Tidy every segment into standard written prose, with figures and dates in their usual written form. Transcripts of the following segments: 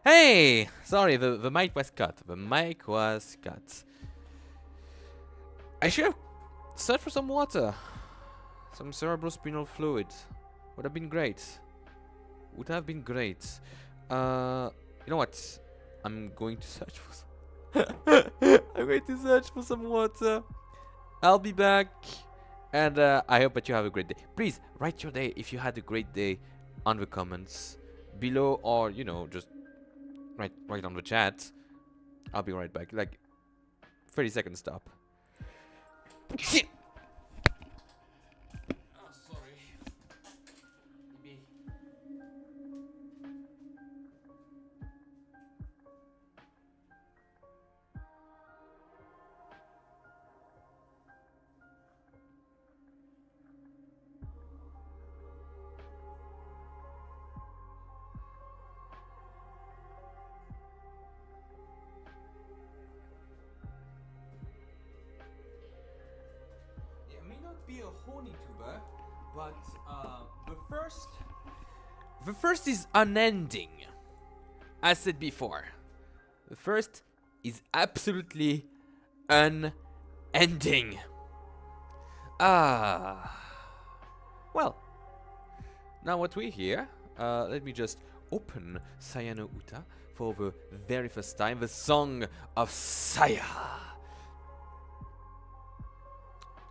Hey! Sorry, the mic was cut. The mic was cut. I should have searched for some water. Some cerebrospinal fluid. Would have been great. Would have been great. You know what? I'm going to search for some. I'm going to search for some water. I'll be back. And I hope that you have a great day. Please write your day if you had a great day on the comments below, or you know, just write on the chat. I'll be right back. Like 30-second stop. Shit. Oh, sorry. Maybe. Be a horny tuber, but the first is unending. As said before, the first is absolutely unending. Well, now what we hear, let me just open Sayano Uta for the very first time, the Song of Saya.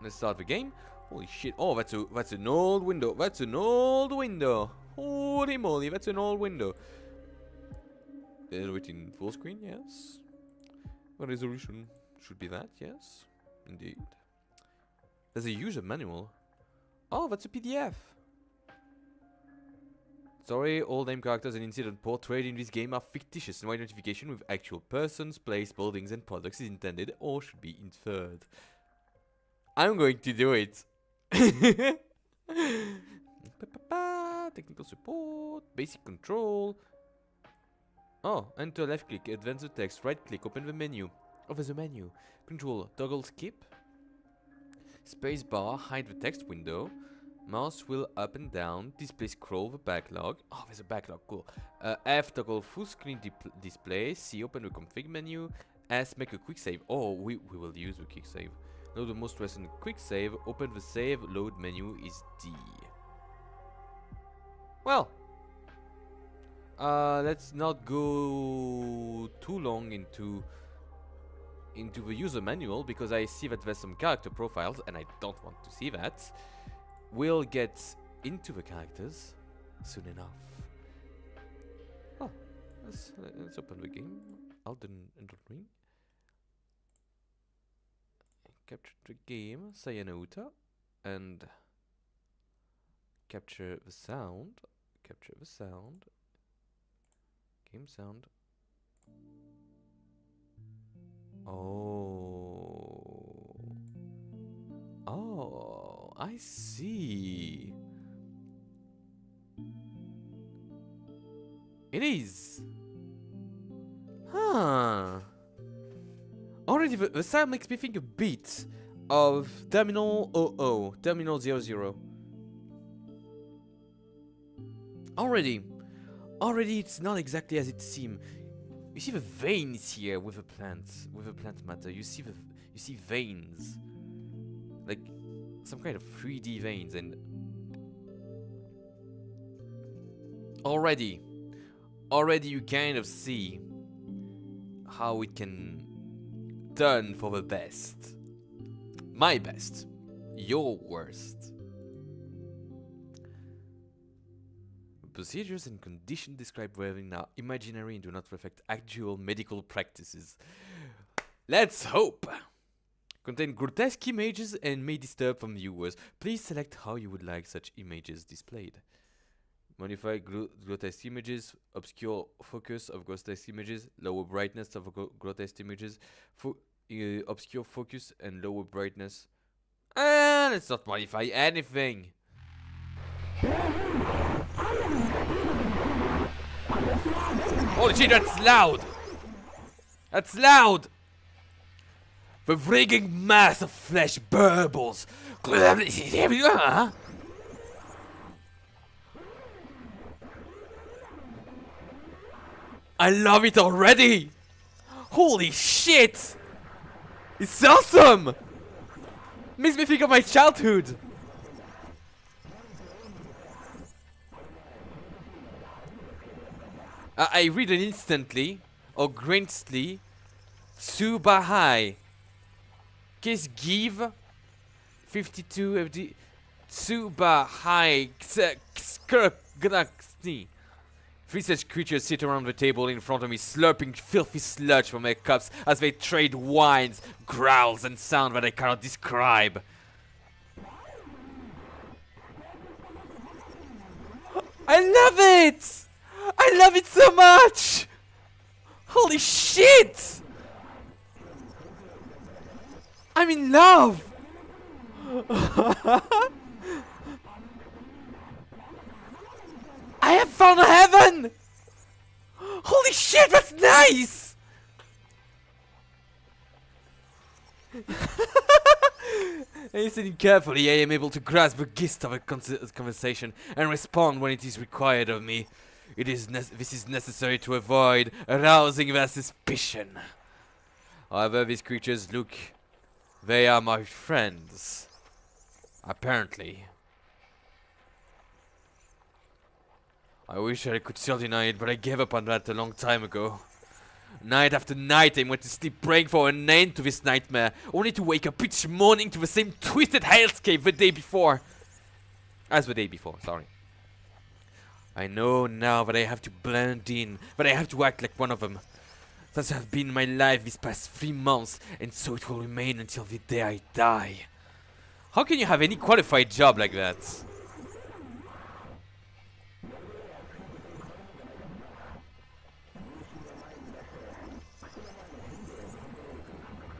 Let's start the game. Holy shit! Oh, that's an old window. That's an old window. Holy moly! That's an old window. Written full screen, yes. The resolution should be that, yes, indeed. There's a user manual. Oh, that's a PDF. Sorry, all name characters and incident portrayed in this game are fictitious. No identification with actual persons, place, buildings, and products is intended or should be inferred. I'm going to do it. Technical support, basic control. Oh, enter left click, advance the text, right click, open the menu. Over the menu. Control, toggle skip. Space bar, hide the text window. Mouse wheel up and down, display scroll the backlog. Oh, there's a backlog, cool. F, toggle full screen display. C, open the config menu. S, make a quick save. Oh, we will use the quick save. Load the most recent quick save. Open the save. Load menu is D. Well, let's not go too long into the user manual because I see that there's some character profiles and I don't want to see that. We'll get into the characters soon enough. Oh, let's open the game. Elden Ring. Capture the game, Sayano Uta, and capture the sound. Capture the sound. Game sound. Oh. Oh, I see. It is. Huh. Already the sound makes me think a bit of Terminal 00, Terminal 00. Already it's not exactly as it seems. You see the veins here with the plants, with the plant matter. You see veins, like some kind of 3D veins, and already you kind of see how it can turn for the best. My best. Your worst. Procedures and conditions described wherein are imaginary and do not reflect actual medical practices. Let's hope. Contain grotesque images and may disturb from viewers. Please select how you would like such images displayed. Modify grotesque images, obscure focus of grotesque images, lower brightness of grotesque images, obscure focus and lower brightness. Let's not modify anything. Holy shit, that's loud! That's loud! The wriggling mass of flesh burbles. I love it already! Holy shit! It's awesome! Makes me think of my childhood! I read it instantly, or grantly, Tsubahai. Case give 52 FD Tsubahai Skurgnaxni. Three such creatures sit around the table in front of me, slurping filthy sludge from their cups as they trade whines, growls, and sound that I cannot describe. I love it! I love it so much! Holy shit! I'm in love! I have found heaven! Holy shit, that's nice! Listening carefully, I am able to grasp the gist of a conversation and respond when it is required of me. This is necessary to avoid arousing their suspicion. However, these creatures look... They are my friends. Apparently. I wish I could still deny it, but I gave up on that a long time ago. Night after night I went to sleep praying for an end to this nightmare, only to wake up each morning to the same twisted hellscape the day before. Sorry. I know now that I have to blend in, that I have to act like one of them. That has been my life these past 3 months, and so it will remain until the day I die. How can you have any qualified job like that?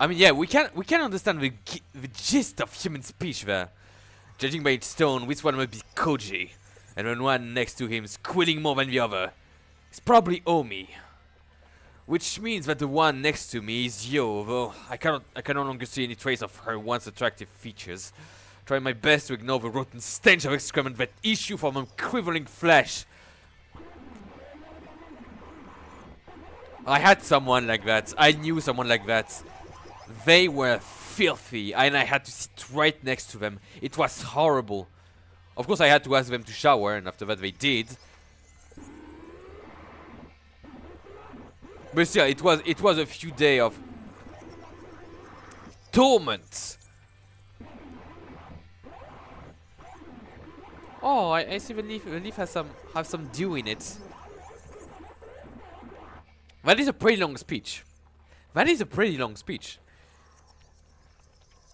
I mean, yeah, we can understand the gist of human speech there. Judging by its tone, which one must be Koji, and the one next to him squealing more than the other. It's probably Omi. Which means that the one next to me is Yo, though I can no longer see any trace of her once attractive features. Trying my best to ignore the rotten stench of excrement that issue from her quivering flesh. I had someone like that. I knew someone like that. They were filthy, and I had to sit right next to them. It was horrible. Of course, I had to ask them to shower, and after that they did. But still, it was a few days of torment. Oh, I see the leaf has some dew in it. That is a pretty long speech.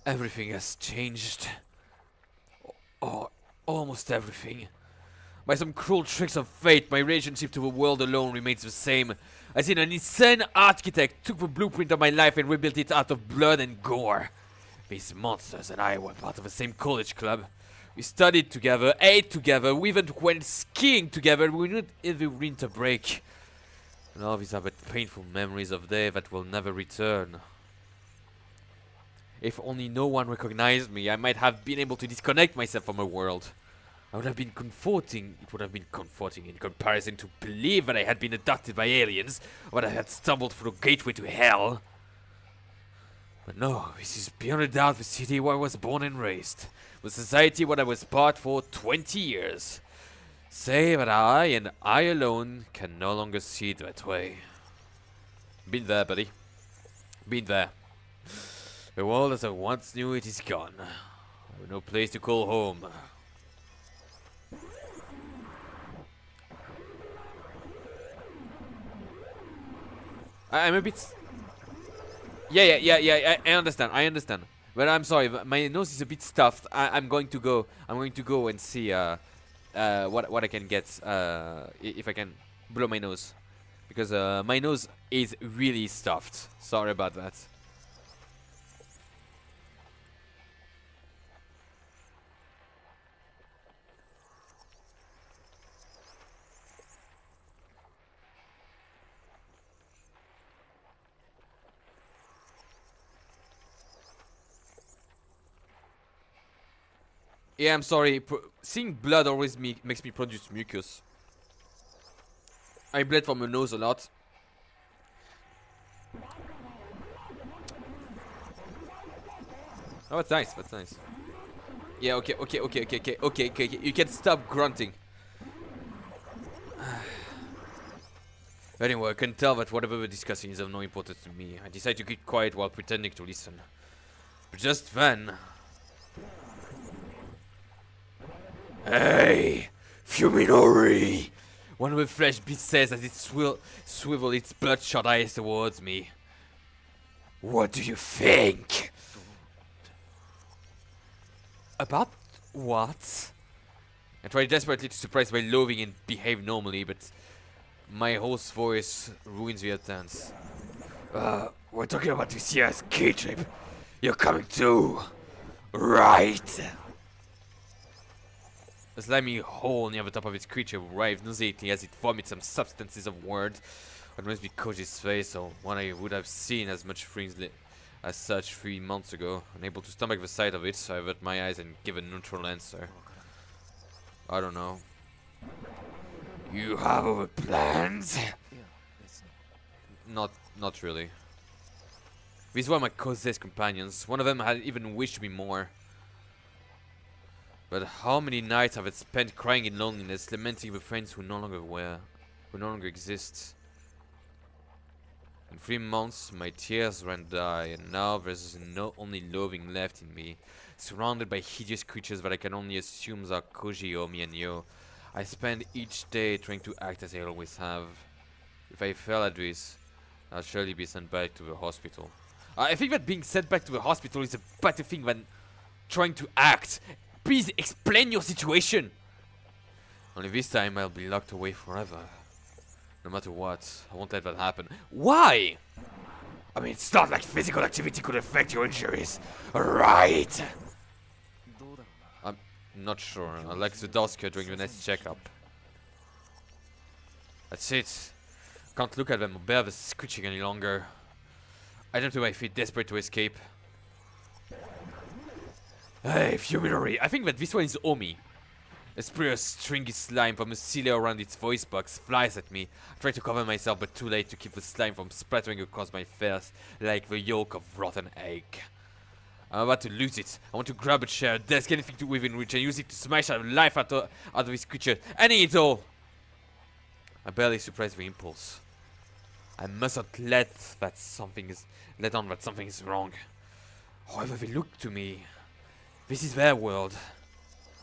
Everything has changed. Oh, almost everything. By some cruel tricks of fate, my relationship to the world alone remains the same. As in, an insane architect took the blueprint of my life and rebuilt it out of blood and gore. These monsters and I were part of the same college club. We studied together, ate together, we even went skiing together. We knew every winter break. And all these are but painful memories of days that will never return. If only no one recognized me, I might have been able to disconnect myself from the world. It would have been comforting in comparison to believe that I had been abducted by aliens, or that I had stumbled through a gateway to hell. But no, this is beyond a doubt the city where I was born and raised, the society where I was part for 20 years. Say that I, and I alone, can no longer see it that way. Been there, buddy. Been there. The world as I once knew it is gone. I have no place to call home. I'm a bit... Yeah, I understand. But I'm sorry, my nose is a bit stuffed. I'm going to go and see what I can get if I can blow my nose. Because my nose is really stuffed. Sorry about that. Yeah, I'm sorry. Seeing blood always makes me produce mucus. I bled from my nose a lot. Oh, that's nice. That's nice. Yeah. Okay. You can stop grunting. Anyway, I can tell that whatever we're discussing is of no importance to me. I decide to keep quiet while pretending to listen. But just then... Hey! FUMINORI! One of the flesh beasts says as it swivel its bloodshot eyes towards me. What do you think? About what? I try desperately to suppress my loathing and behave normally, but my host's voice ruins the attention. We're talking about this year's key trip. You're coming too, right? A slimy hole near the top of its creature writhes nauseatingly as it vomits some substances of word. It must be Koji's face, or one I would have seen as much as such 3 months ago. Unable to stomach the sight of it, I avert my eyes and give a neutral answer. I don't know. You have other plans? Not really. These were my closest companions. One of them had even wished me more. But how many nights have I spent crying in loneliness, lamenting the friends who no longer exist? In 3 months, my tears ran dry, and now there's only loathing left in me, surrounded by hideous creatures that I can only assume are Koji, Omi, and Yo. I spend each day trying to act as I always have. If I fail at this, I'll surely be sent back to the hospital. I think that being sent back to the hospital is a better thing than trying to act. Please explain your situation. Only this time I'll be locked away forever. No matter what, I won't let that happen. Why? I mean, it's not like physical activity could affect your injuries, right? I'm not sure. I'll like Zudowska during the next checkup. That's it. Can't look at them or bear the screeching any longer. I jump to my feet, desperate to escape. Hey, FUMINORI. I think that this one is Omi. A spray of stringy slime from a seal around its voice box flies at me. I try to cover myself, but too late to keep the slime from splattering across my face like the yolk of rotten egg. I'm about to lose it. I want to grab a chair, a desk, anything to within reach, and use it to smash out life out of this creature. Any it all. I barely suppress the impulse. I mustn't let on that something is wrong. However they look to me, this is their world.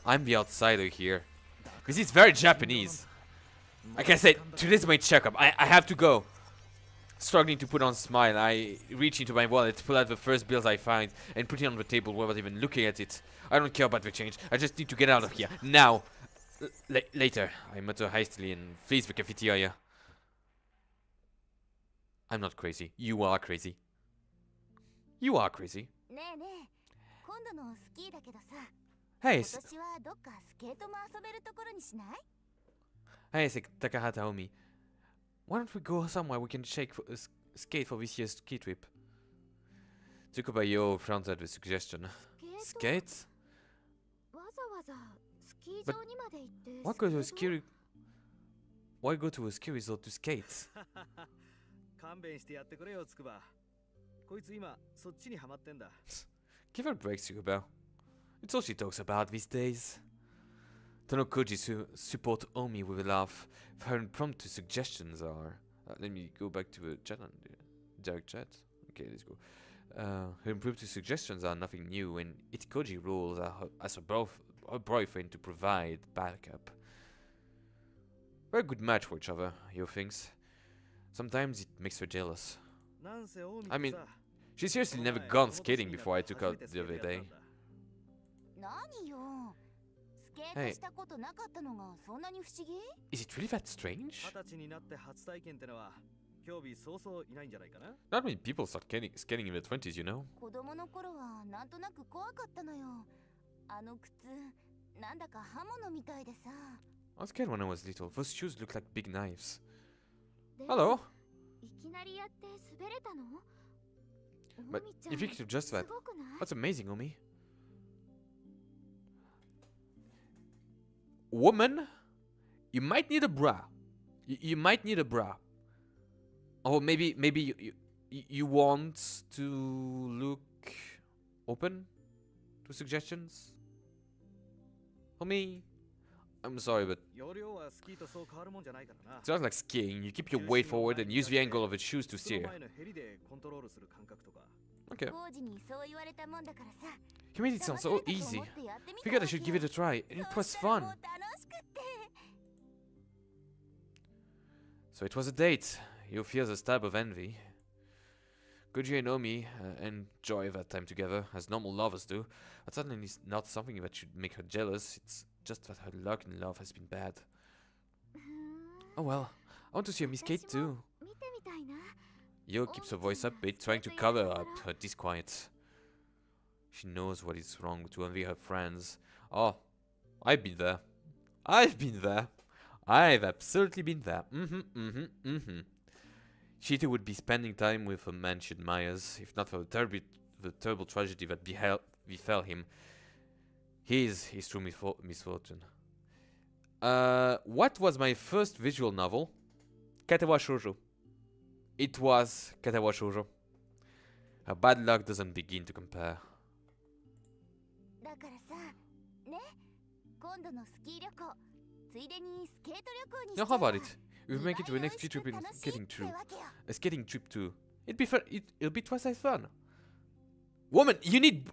I'm the outsider here. This is very Japanese. Like I said, today's my checkup. I have to go. Struggling to put on a smile, I reach into my wallet, pull out the first bills I find, and put it on the table without even looking at it. I don't care about the change. I just need to get out of here. Now. Later, I mutter hastily and flees the cafeteria. I'm not crazy. You are crazy. You are crazy. Hey, Takahata Omi. Why don't we go somewhere we can skate for this year's ski trip? Tsukuba-yo frowns at the suggestion. Skate? But why go to a ski resort to skate? Give her a break, Tsukuba. It's all she talks about these days. Tonokoji support Omi with a laugh. Her impromptu suggestions are... let me go back to the chat on direct chat. Okay, let's go. Her impromptu suggestions are nothing new, and Itikoji rules as her boyfriend to provide backup. We're a good match for each other, Yo thinks. Sometimes it makes her jealous. I mean, she seriously never gone skating before I took her the other day. Hey, is it really that strange? Not many people start skating in their 20s, you know? I was scared when I was little. Those shoes look like big knives. Hello? But if you could adjust that, that's amazing, Omi. Woman, you might need a bra. You might need a bra. Or maybe you want to look open. 2 suggestions? For me? I'm sorry, but it's not like skiing. You keep your weight forward and use the angle of the shoes to steer. Okay. He made it sound so easy. Figured I should give it a try, and it was fun. So it was a date. You feel the stab of envy. Koji and Omi enjoy that time together, as normal lovers do. But certainly it's not something that should make her jealous. It's just that her luck in love has been bad. Oh well, I want to see her Miss Kate too. Yo keeps her voice upbeat, trying to cover up her disquiet. She knows what is wrong to envy her friends. Oh, I've been there. I've been there. I've absolutely been there. She too would be spending time with a man she admires, if not for the terrible tragedy that befell him. His true misfortune. What was my first visual novel? Katewa Shoujo. It was Katewa Shoujo. Her bad luck doesn't begin to compare. Now how about it? We'll make it to the next ski trip in a skating trip too. It'll be twice as fun. Women, you need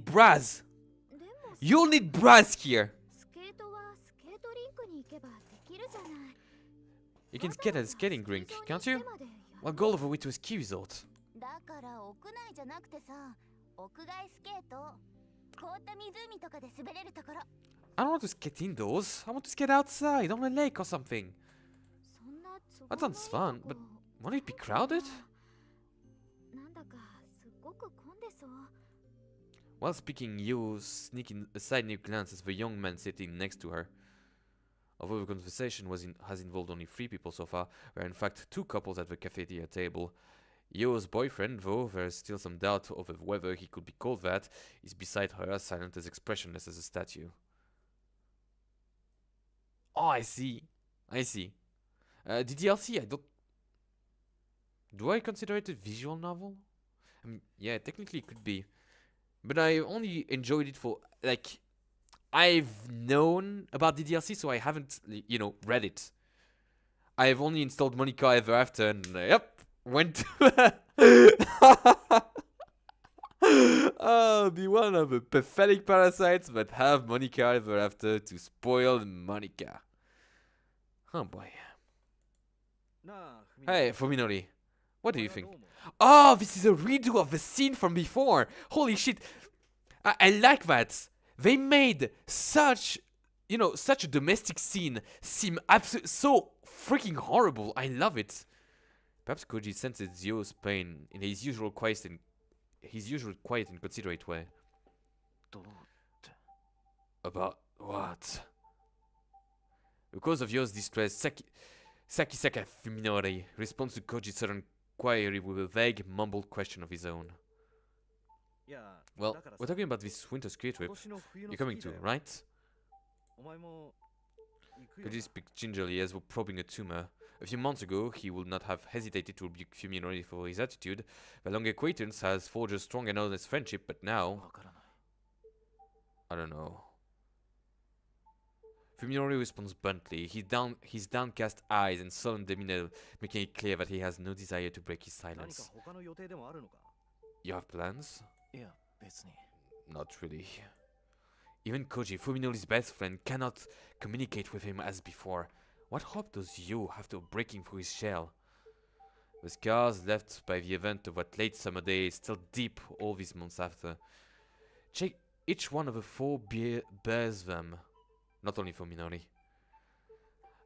bras. You'll need bras here. You can skate at a skating rink, can't you? Well, go all the way to a ski resort. I don't want to skate indoors. I want to skate outside, on a lake or something. That sounds fun, but won't it be crowded? While speaking, Yu sneaking a side-new glance at the young man sitting next to her. Although the conversation has involved only 3 people so far, there are in fact 2 couples at the cafeteria table. Yo's boyfriend, though there is still some doubt over whether he could be called that, is beside her, as silent as expressionless as a statue. Oh, I see. The DLC, do I consider it a visual novel? I mean, yeah, technically it could be. But I only enjoyed it for, like, I've known about the DLC, so I haven't, read it. I've only installed Monica Ever After, and yep, went to be one of the pathetic parasites that have Monica Ever After to spoil Monica. Oh boy. Hey, Fuminori, what do you think? Oh, this is a redo of the scene from before. Holy shit. I like that. They made such a domestic scene seem so freaking horrible. I love it. Perhaps Koji senses Zio's pain in his usual quiet and considerate way. About what? Because of Yo's distress, SAKISAKA FUMINORI responds to Koji's sudden inquiry with a vague, mumbled question of his own. Well, we're talking about this winter ski trip. You're coming too, right? Koji speaks gingerly as though probing a tumor. A few months ago, he would not have hesitated to rebuke FUMINORI for his attitude. The long acquaintance has forged a strong and honest friendship, but now... I don't know. FUMINORI responds bluntly, his downcast eyes and sullen demeanor making it clear that he has no desire to break his silence. You have plans? Not really. Even Koji, Fuminori's best friend, cannot communicate with him as before. What hope does Yu have to breaking through his shell? The scars left by the event of that late summer day is still deep all these months after. Each one of the 4 bears them. Not only for Minori.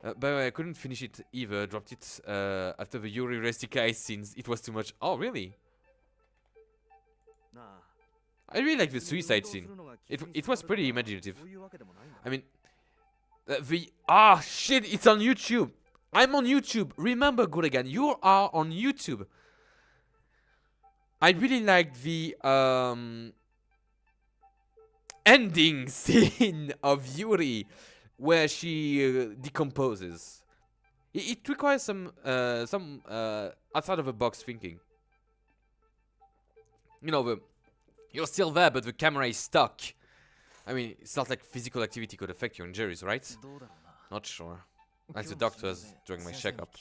By the way, I couldn't finish it either. Dropped it after the Yuri Restica ice scenes. It was too much. Oh, really? I really like the suicide scene. It was pretty imaginative. I mean, shit! It's on YouTube. I'm on YouTube. Remember, Guregan, you are on YouTube. I really liked the ending scene of Yuri, where she decomposes. It requires some outside of the box thinking. You know, You're still there, but the camera is stuck. I mean, it's not like physical activity could affect your injuries, right? Not sure. As the doctors during my checkup.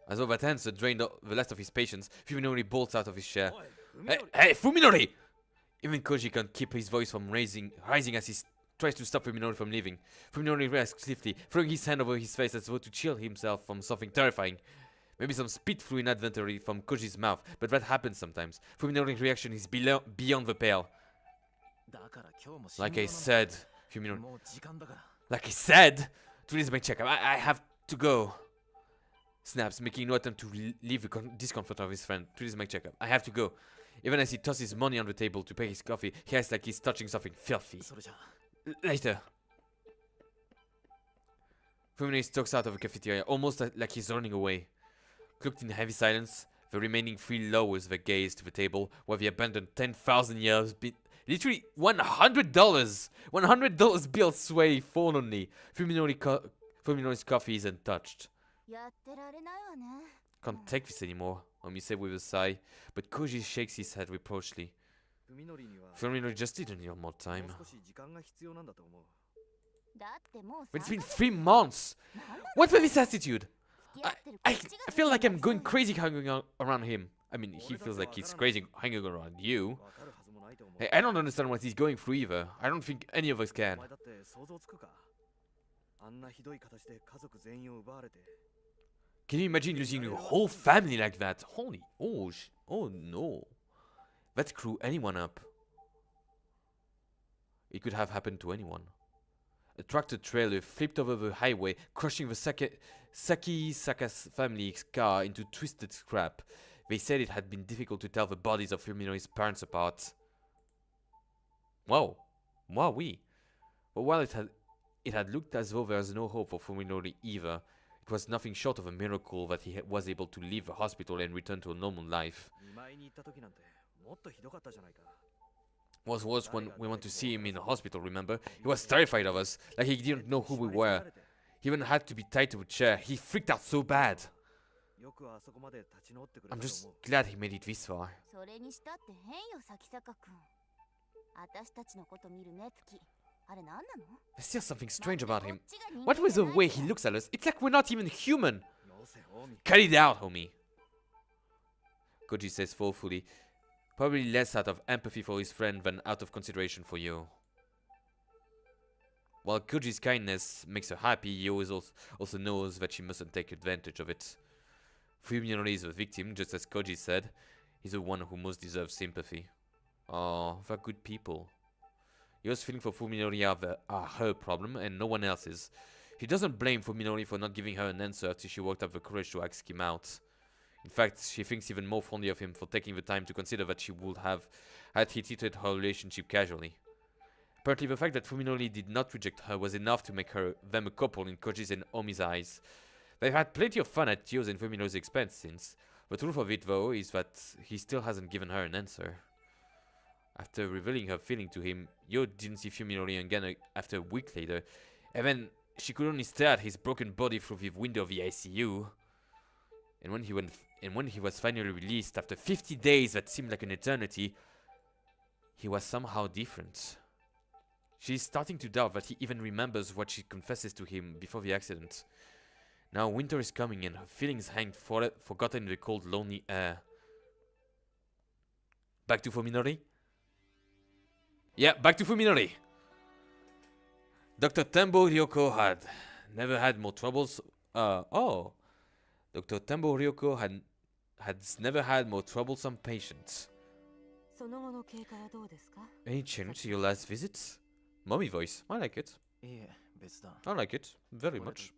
As though that answer drained the last of his patience, Fuminori bolts out of his chair. Hey, Fuminori! Even Koji can't keep his voice from rising as he tries to stop Fuminori from leaving. Fuminori reacts swiftly, throwing his hand over his face as though to chill himself from something terrifying. Maybe some spit flew inadvertently from Koji's mouth, but that happens sometimes. Fuminori's reaction is beyond the pale. Like I said, Fuminori. Like I said, today's my checkup. I have to go. Snaps, making no attempt to leave the discomfort of his friend. Today's my checkup. I have to go. Even as he tosses money on the table to pay his coffee, he acts like he's touching something filthy. Later. Fuminori stalks out of the cafeteria, almost like he's running away. Cloaked in heavy silence, the remaining three lowers their gaze to the table where the abandoned 10,000 years literally $100! $100 bills sway forlornly. Fuminori's coffee is untouched. Can't take this anymore, Omi said with a sigh, but Koji shakes his head reproachfully. Fuminori just didn't need more time. But it's been 3 months! What with this attitude? I feel like I'm going crazy hanging around him. I mean, he feels like he's crazy hanging around you. Hey, I don't understand what he's going through either. I don't think any of us can. Can you imagine losing your whole family like that? Holy, oh no. That screw anyone up. It could have happened to anyone. A tractor trailer flipped over the highway, crushing the SAKISAKA's family's car into twisted scrap. They said it had been difficult to tell the bodies of Fuminori's parents apart. Wow. Wowee. But while it had looked as though there was no hope for Fuminori either, it was nothing short of a miracle that he was able to leave the hospital and return to a normal life. Was worse when we went to see him in the hospital, remember? He was terrified of us, like he didn't know who we were. He even had to be tied to a chair. He freaked out so bad. I'm just glad he made it this far. There's still something strange about him. What was the way he looks at us? It's like we're not even human. Cut it out, homie. Koji says thoughtfully, probably less out of empathy for his friend than out of consideration for you. While Koji's kindness makes her happy, he always also knows that she mustn't take advantage of it. Fuminori is the victim, just as Koji said. He's the one who most deserves sympathy. Oh, they're good people. Yo's feeling for Fuminori are her problem and no one else's. She doesn't blame Fuminori for not giving her an answer until she worked up the courage to ask him out. In fact, she thinks even more fondly of him for taking the time to consider that she would have had he treated her relationship casually. Apparently the fact that Fuminori did not reject her was enough to make them a couple in Koji's and Omi's eyes. They've had plenty of fun at Yo's and Fuminori's expense since. The truth of it though is that he still hasn't given her an answer. After revealing her feeling to him, Yo didn't see Fuminori again after a week later, and then she could only stare at his broken body through the window of the ICU. And when he was finally released after 50 days that seemed like an eternity, he was somehow different. She's starting to doubt that he even remembers what she confesses to him before the accident. Now winter is coming and her feelings hang forgotten in the cold, lonely air. Back to Fuminori? Yeah, back to Fuminori. Dr. Tembo Ryoko had never had more troubles. Dr. Tembo Ryoko had never had more troublesome patients. Any change to your last visit? Mommy voice. I like it. I like it. Very much.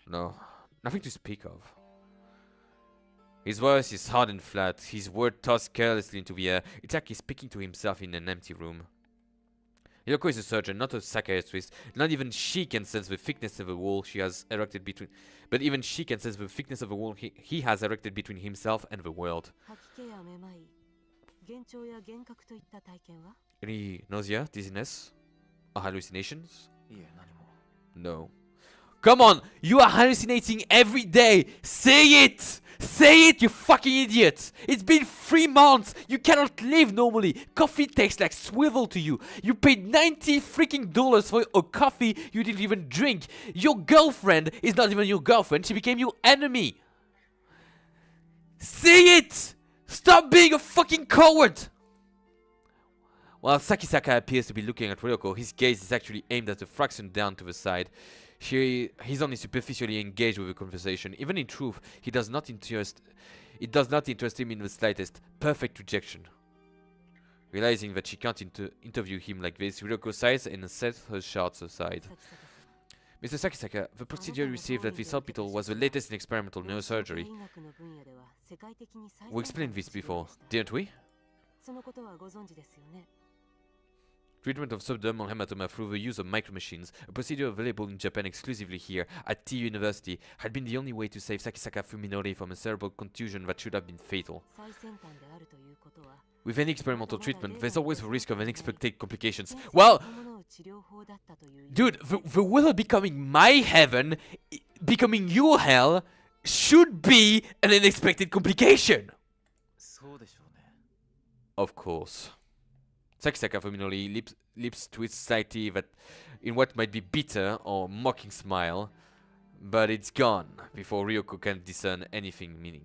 No. Nothing to speak of. His voice is hard and flat. His word tossed carelessly into the air. It's like he's speaking to himself in an empty room. Ryoko is a surgeon, not a psychiatrist. Not even she can sense the thickness of the wall she has erected between... But even she can sense the thickness of the wall he has erected between himself and the world. Any nausea, dizziness, or hallucinations? No. Come on, you are hallucinating every day. Say it! Say it, you fucking idiot! It's been 3 months! You cannot live normally! Coffee tastes like swivel to you! You paid $90 freaking dollars for a coffee you didn't even drink! Your girlfriend is not even your girlfriend, she became your enemy! Say it! Stop being a fucking coward! While Sakisaka appears to be looking at Ryoko, his gaze is actually aimed at the fraction down to the side. He's only superficially engaged with the conversation. Even in truth, it does not interest him in the slightest. Perfect rejection. Realizing that she can't interview him like this, Ryoko sighs and sets her shots aside. Mr. Sakisaka, the procedure you received at this hospital was the latest in experimental neurosurgery. We explained this before, didn't we? Treatment of subdermal hematoma through the use of micromachines, a procedure available in Japan exclusively here at T University, had been the only way to save Sakisaka FUMINORI from a cerebral contusion that should have been fatal. With any experimental treatment, there's always a risk of unexpected complications. Well, dude, the world becoming my heaven, becoming your hell, should be an unexpected complication. Of course. Sakisaka FUMINORI lips twist slightly in what might be bitter or mocking smile, but it's gone before Ryoko can discern anything meaning.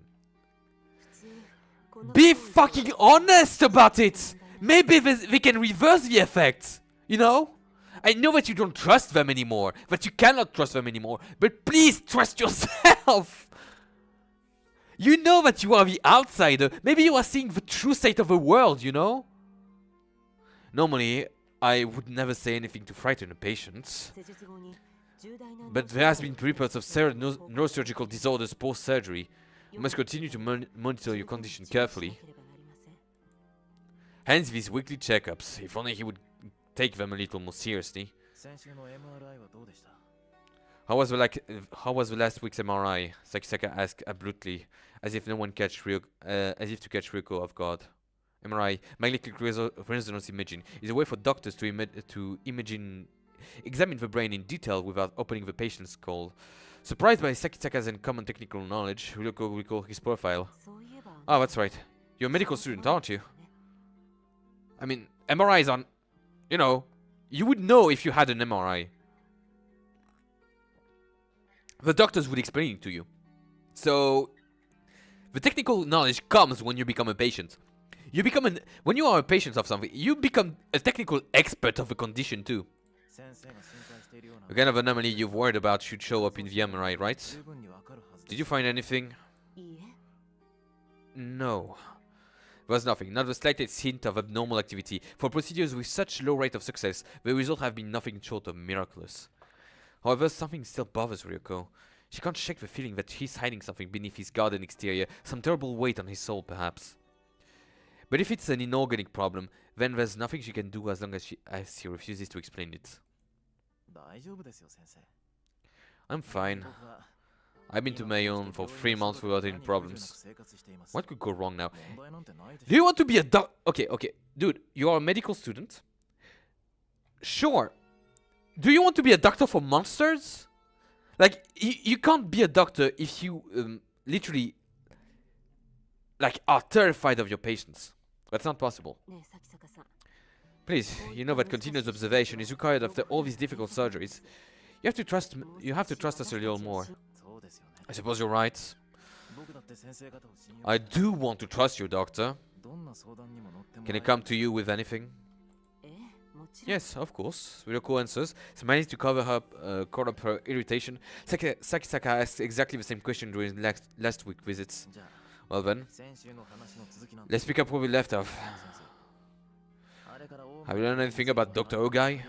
Be fucking honest about it! Maybe they can reverse the effect, you know? I know that you don't trust them anymore, that you cannot trust them anymore, but please trust yourself! You know that you are the outsider, maybe you are seeing the true state of the world, you know? Normally, I would never say anything to frighten a patient. But there has been reports of severe neurosurgical disorders post-surgery. You must continue to monitor your condition carefully. Hence these weekly checkups. If only he would take them a little more seriously. How was the last week's MRI? Sakisaka asked abruptly, as if to catch Ryoko off guard. MRI, magnetic resonance imaging, is a way for doctors to examine the brain in detail without opening the patient's skull. Surprised by Sakisaka's uncommon technical knowledge, Ryoko recalled his profile. Oh, that's right. You're a medical student, aren't you? I mean, MRIs aren't... You know, you would know if you had an MRI. The doctors would explain it to you. So, the technical knowledge comes when you become a patient. When you are a patient of something, you become a technical expert of a condition too. The kind of anomaly you've worried about should show up in the MRI, right? Did you find anything? No. There was nothing, not the slightest hint of abnormal activity. For procedures with such low rate of success, the results have been nothing short of miraculous. However, something still bothers Ryoko. She can't shake the feeling that he's hiding something beneath his garden exterior, some terrible weight on his soul perhaps. But if it's an inorganic problem, then there's nothing she can do as long as she refuses to explain it. I'm fine. I've been to my own for 3 months without any problems. What could go wrong now? Do you want to be a Okay, dude, you are a medical student? Sure. Do you want to be a doctor for monsters? Like, you can't be a doctor if you literally like are terrified of your patients. That's not possible. Please, you know that continuous observation is required after all these difficult surgeries. You have to trust us a little more. I suppose you're right. I do want to trust you, doctor. Can I come to you with anything? Yes, of course. Ryoko answers, smiling to cover up her irritation. Sakisaka asked exactly the same question during last week's visits. Well then, let's pick up where we left off. Have you learned anything about Dr. Ogai?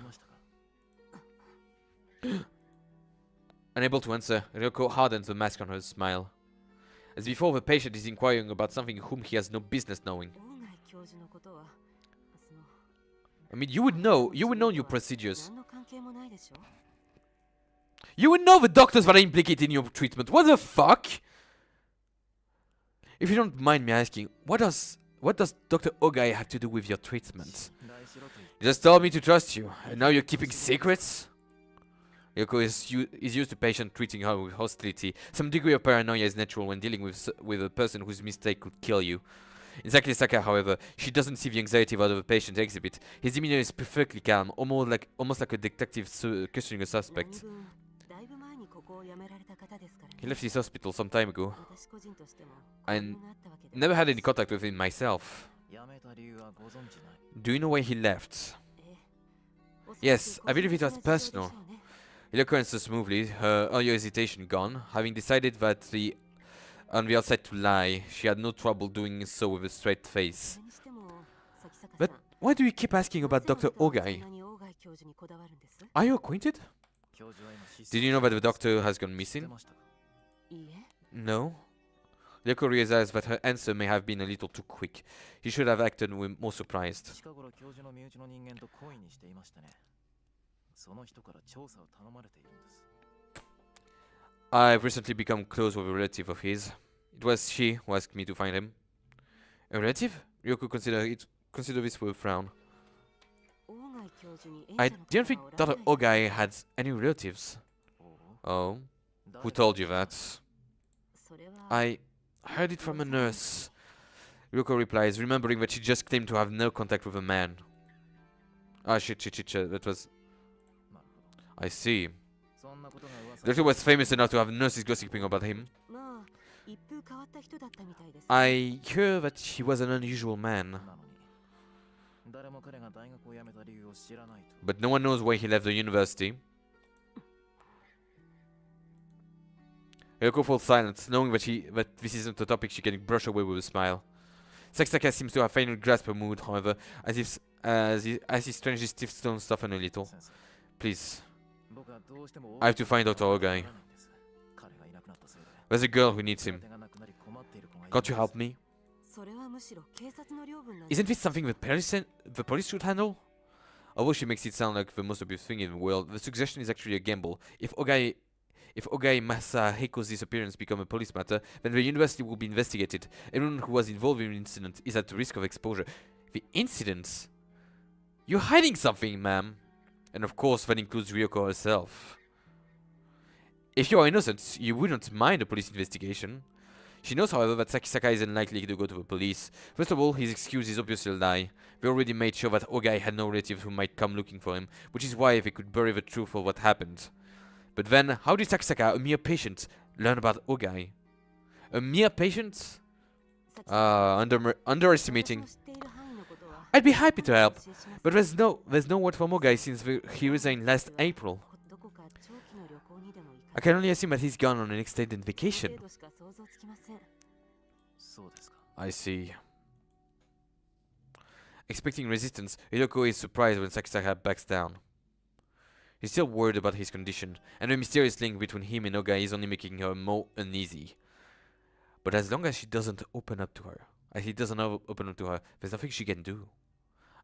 Unable to answer, Ryoko hardens the mask on her smile. As before, the patient is inquiring about something whom he has no business knowing. I mean, you would know your procedures. You would know the doctors that are implicated in your treatment. What the fuck? If you don't mind me asking, what does Dr. Ogai have to do with your treatment? You just told me to trust you, and now you're keeping secrets? Ryoko is used to patient treating her with hostility. Some degree of paranoia is natural when dealing with a person whose mistake could kill you. In SAKISAKA, however, she doesn't see the anxiety of other patients exhibit. His demeanor is perfectly calm, almost like a detective questioning a suspect. He left his hospital some time ago. I never had any contact with him myself. Do you know why he left? Yes, I believe it was personal. It occurred so smoothly, her earlier hesitation gone, having decided that on the outside to lie, she had no trouble doing so with a straight face. But why do you keep asking about Dr. Ogai? Are you acquainted? Did you know that the doctor has gone missing? No? Ryoko realized that her answer may have been a little too quick. He should have acted more surprised. I've recently become close with a relative of his. It was she who asked me to find him. A relative? Ryoko considered this with a frown. I didn't think Dr. Ogai had any relatives. Oh? Who told you that? I heard it from a nurse. Ryoko replies, remembering that she just claimed to have no contact with a man. Ah, shit, that was... I see. The doctor was famous enough to have nurses gossiping about him. I hear that he was an unusual man. But no one knows why he left the university. Ryoko falls silent, knowing that this isn't a topic she can brush away with a smile. SAKISAKA seems to have finally grasped her mood, however, as he strangely stiffs down soften a little. Please. I have to find Dr. Ogai. There's a girl who needs him. Can't you help me? Isn't this something the police should handle? Although she makes it sound like the most obvious thing in the world, the suggestion is actually a gamble. If Ogai Masaheko's disappearance becomes a police matter, then the university will be investigated. Everyone who was involved in the incident is at risk of exposure. The incident? You're hiding something, ma'am. And of course, that includes Ryoko herself. If you are innocent, you wouldn't mind a police investigation. She knows, however, that SAKISAKA is unlikely to go to the police. First of all, his excuse is obviously a lie. We already made sure that Ogai had no relatives who might come looking for him, which is why they could bury the truth of what happened. But then, how did SAKISAKA, a mere patient, learn about Ogai? A mere patient? Underestimating. I'd be happy to help, but there's no word from Ogai since he resigned last April. I can only assume that he's gone on an extended vacation. I see. Expecting resistance, Ryoko is surprised when SAKISAKA backs down. He's still worried about his condition, and the mysterious link between him and Ogai is only making her more uneasy. But as long as he doesn't open up to her, there's nothing she can do.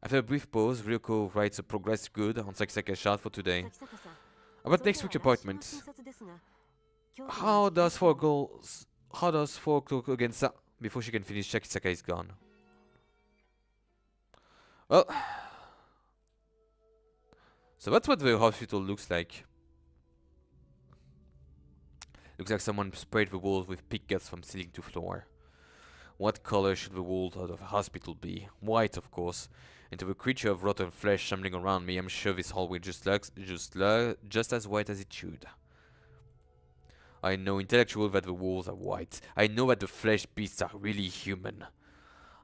After a brief pause, Ryoko writes a progress good on SAKISAKA's chart for today. About next week's appointment. How does 4 o'clock against before she can finish SAKISAKA is gone. Well, so that's what the hospital looks like. Looks like someone sprayed the walls with pig guts from ceiling to floor. What color should the walls of the hospital be? White, of course. And to the creature of rotten flesh shambling around me, I'm sure this hallway just as white as it should. I know intellectual that the walls are white. I know that the flesh beasts are really human.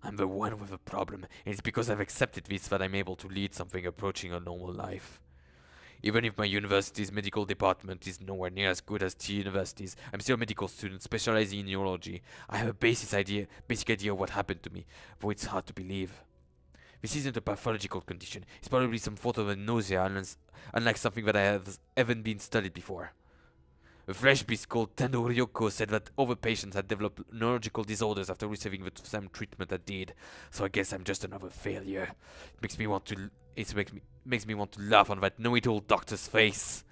I'm the one with a problem, and it's because I've accepted this that I'm able to lead something approaching a normal life. Even if my university's medical department is nowhere near as good as T universities, I'm still a medical student specializing in neurology. I have a basic idea of what happened to me, though it's hard to believe. This isn't a pathological condition. It's probably some sort of a nausea, unlike something that haven't been studied before. A fresh beast called Tendo Ryoko said that other patients had developed neurological disorders after receiving the same treatment I did, so I guess I'm just another failure. It makes me want to laugh on that know-it-all doctor's face.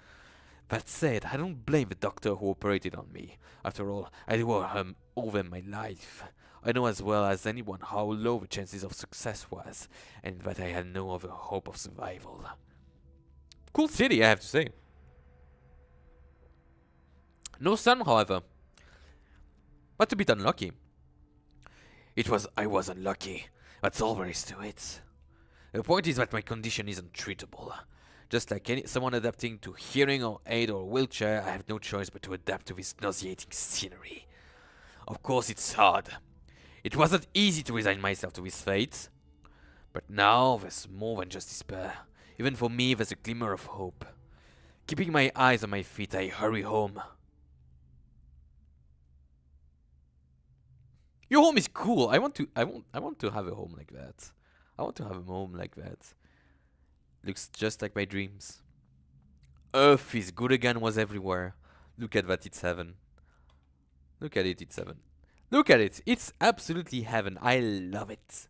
That said, I don't blame the doctor who operated on me. After all, I do over my life. I know as well as anyone how low the chances of success was, and that I had no other hope of survival. Cool city, I have to say. No sun, however. But a bit unlucky. I was unlucky. That's all there is to it. The point is that my condition isn't treatable. Just like someone adapting to hearing or aid or wheelchair, I have no choice but to adapt to this nauseating scenery. Of course it's hard. It wasn't easy to resign myself to this fate. But now there's more than just despair. Even for me, there's a glimmer of hope. Keeping my eyes on my feet, I hurry home. Your home is cool. I want to have a home like that. I want to have a home like that. Looks just like my dreams. Earth is good again was everywhere. Look at that, it's heaven. Look at it, it's heaven. Look at it, it's absolutely heaven. I love it.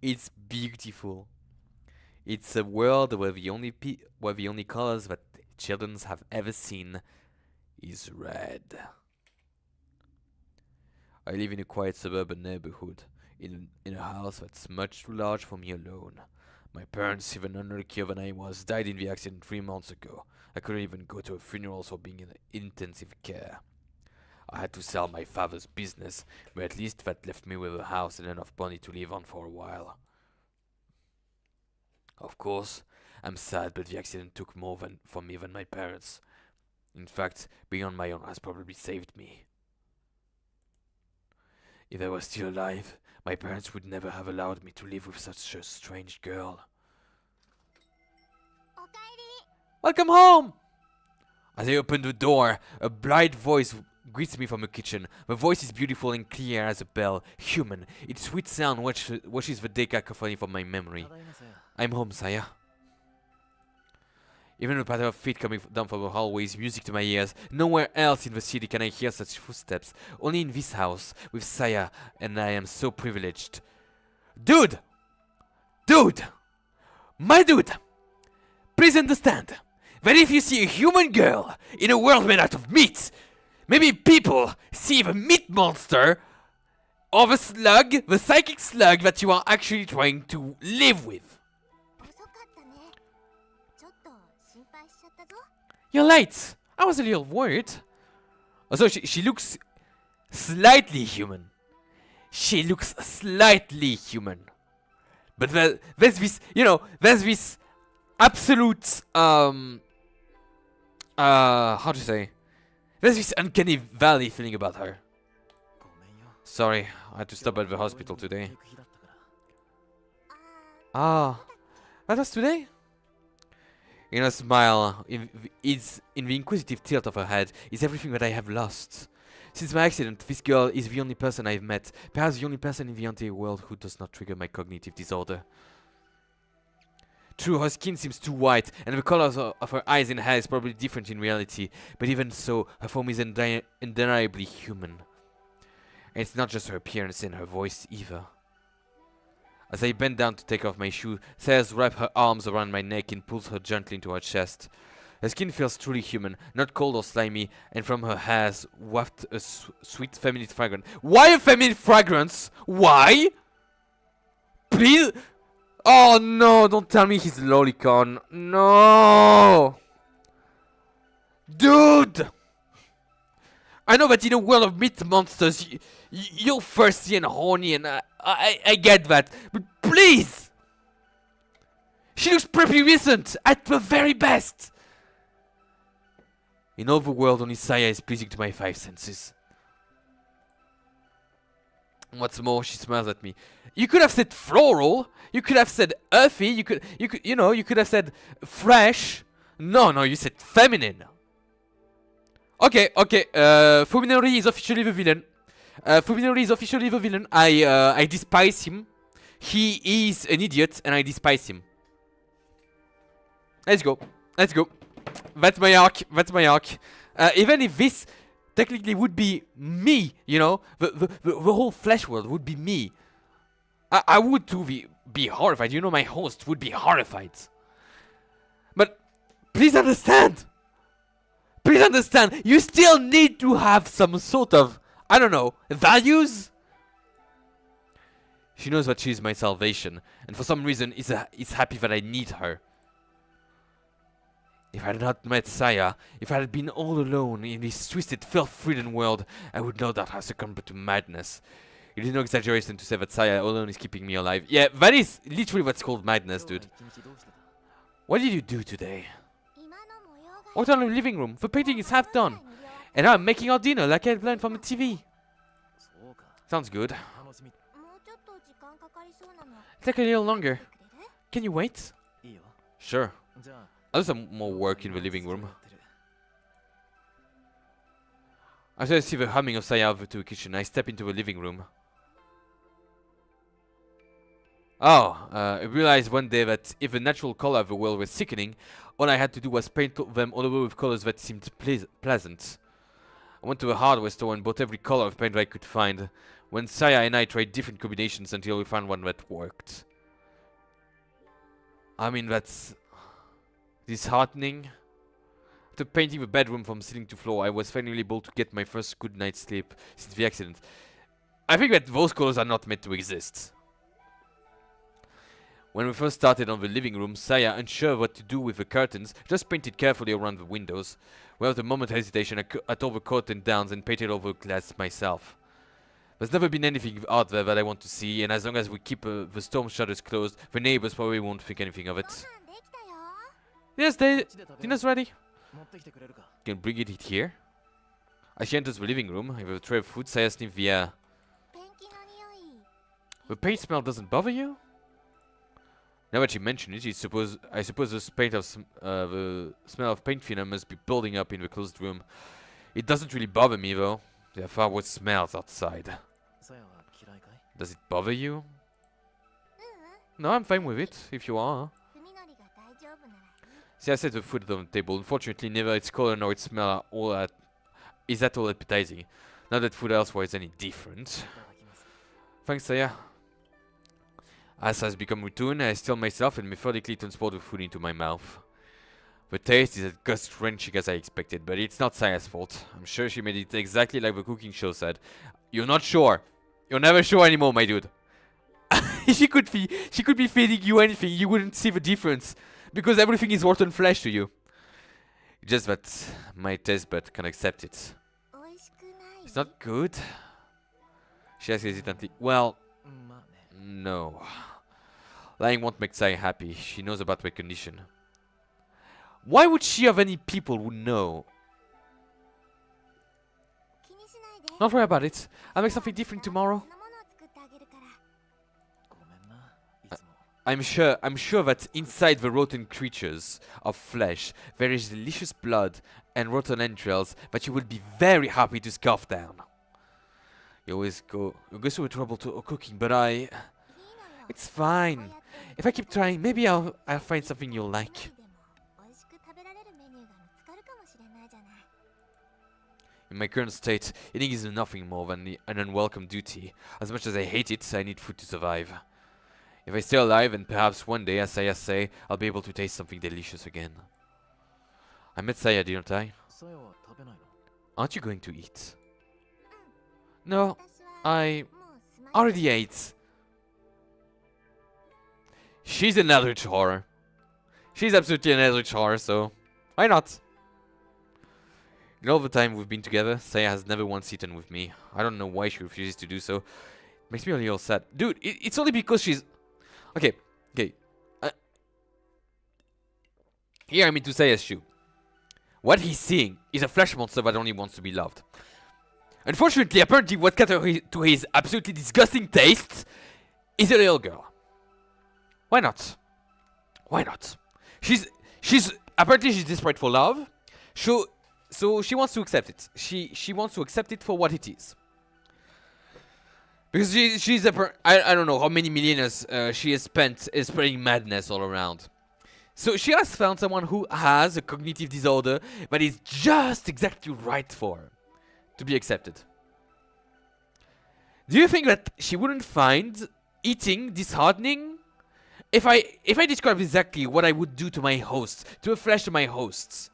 It's beautiful. It's a world where the only colors that children have ever seen is red. I live in a quiet suburban neighborhood, in a house that's much too large for me alone. My parents, even unluckier than I was, died in the accident 3 months ago. I couldn't even go to a funeral for being in intensive care. I had to sell my father's business, but at least that left me with a house and enough money to live on for a while. Of course, I'm sad, but the accident took more from me than my parents. In fact, being on my own has probably saved me. If I was still alive, my parents would never have allowed me to live with such a strange girl. Welcome home! As I open the door, a bright voice greets me from the kitchen. The voice is beautiful and clear as a bell, human. Its sweet sound washes the day cacophony from my memory. I'm home, Saya. Even the patter of feet coming down from the hallways, music to my ears. Nowhere else in the city can I hear such footsteps. Only in this house, with Saya, and I am so privileged. Dude! Dude! My dude! Please understand that if you see a human girl in a world made out of meat, maybe people see the meat monster or the slug, the psychic slug that you are actually trying to live with. You're late. I was a little worried. Also, she looks slightly human. She looks slightly human. But there's this, you know, there's this absolute, how to say? There's this uncanny valley feeling about her. Sorry, I had to stop at the hospital today. Ah, that was today? In a smile, in the inquisitive tilt of her head, is everything that I have lost. Since my accident, this girl is the only person I've met, perhaps the only person in the entire world who does not trigger my cognitive disorder. True, her skin seems too white, and the colors of her eyes and hair is probably different in reality, but even so, her form is undeniably human. And it's not just her appearance and her voice either. As I bend down to take off my shoe, Sayas wraps her arms around my neck and pulls her gently into her chest. Her skin feels truly human, not cold or slimy, and from her hairs wafts a sweet feminine fragrance. Why a feminine fragrance? Why? Please? Oh no, don't tell me he's lolicon. No! Dude! I know that in a world of meat monsters, you're thirsty and horny, and I get that. But please! She looks prepubescent at the very best! In all the world, only Saya is pleasing to my 5 senses. What's more, she smiles at me. You could have said floral. You could have said earthy. You could have said fresh. No, you said feminine. Okay. FUMINORI is officially the villain. FUMINORI is officially the villain. I despise him. He is an idiot, and I despise him. Let's go. That's my arc. Even if this technically would be me, you know, the whole flesh world would be me. I would too be horrified. You know, my host would be horrified. But please understand. You still need to have some sort of, I don't know, values. She knows that she's my salvation, and for some reason is happy that I need her. If I had not met Saya, if I had been all alone in this twisted, filth-ridden world, I would no doubt have succumbed to madness. It is no exaggeration to say that Saya alone is keeping me alive. Yeah, that is literally what's called madness, dude. What did you do today? Walked out of the living room. The painting is half done. And now I'm making our dinner like I learned from the TV. Sounds good. Take a little longer. Can you wait? Sure. I'll do some more work in the living room. After I see the humming of Saya over to the kitchen, I step into the living room. Oh, I realized one day that if the natural color of the world was sickening, all I had to do was paint them all over with colors that seemed pleasant. I went to the hardware store and bought every color of paint I could find. When Saya and I tried different combinations until we found one that worked. I mean, that's disheartening. After painting the bedroom from ceiling to floor, I was finally able to get my first good night's sleep since the accident. I think that those colors are not meant to exist. When we first started on the living room, Saya, unsure what to do with the curtains, just painted carefully around the windows. Without a moment's hesitation, I tore the curtain down and painted over the glass myself. There's never been anything out there that I want to see, and as long as we keep the storm shutters closed, the neighbors probably won't think anything of it. Yes, dinner's ready. Can bring it here. As she enters the living room, with a tray of food, Saya sniffs the air. The paint smell doesn't bother you? Now that you mention it, I suppose the smell of paint thinner must be building up in the closed room. It doesn't really bother me though. There are far worse smells outside. Does it bother you? No, I'm fine with it, if you are. See, I set the food on the table. Unfortunately, neither its color nor its smell is at all appetizing. Not that food elsewhere is any different. Thanks, Saya. As has become routine, I still myself and methodically transport the food into my mouth. The taste is as gut-wrenching as I expected, but it's not Saya's fault. I'm sure she made it exactly like the cooking show said. You're not sure. You're never sure anymore, my dude. she could be feeding you anything, you wouldn't see the difference. Because everything is rotten flesh to you. Just that my taste bud can accept it. It's not good? She asks hesitantly. Well, no. Lying won't make Saya happy. She knows about my condition. Why would she have any people who know? Don't worry about it. I'll make something different tomorrow. I'm sure that inside the rotten creatures of flesh there is delicious blood and rotten entrails that you will be very happy to scarf down. You go through trouble to cooking, but it's fine. If I keep trying, maybe I'll find something you'll like. In my current state, eating is nothing more than an unwelcome duty. As much as I hate it, I need food to survive. If I stay alive, and perhaps one day, as Saya say, I'll be able to taste something delicious again. I met Saya, didn't I? Aren't you going to eat? No, I already ate. She's an eldritch horror. She's absolutely an eldritch horror, so why not? In all the time we've been together, Saya has never once eaten with me. I don't know why she refuses to do so. It makes me a little sad. Dude, it's only because she's... Okay. Here I'm into Saya's shoe. What he's seeing is a flesh monster that only wants to be loved. Unfortunately, apparently what caters to his absolutely disgusting tastes is a little girl. Why not? Why not? Apparently she's desperate for love. So she wants to accept it. She wants to accept it for what it is. Because she's I don't know how many millennials she has spent spreading madness all around. So she has found someone who has a cognitive disorder that is just exactly right for her to be accepted. Do you think that she wouldn't find eating disheartening? If I describe exactly what I would do to my hosts, to a flesh of my hosts,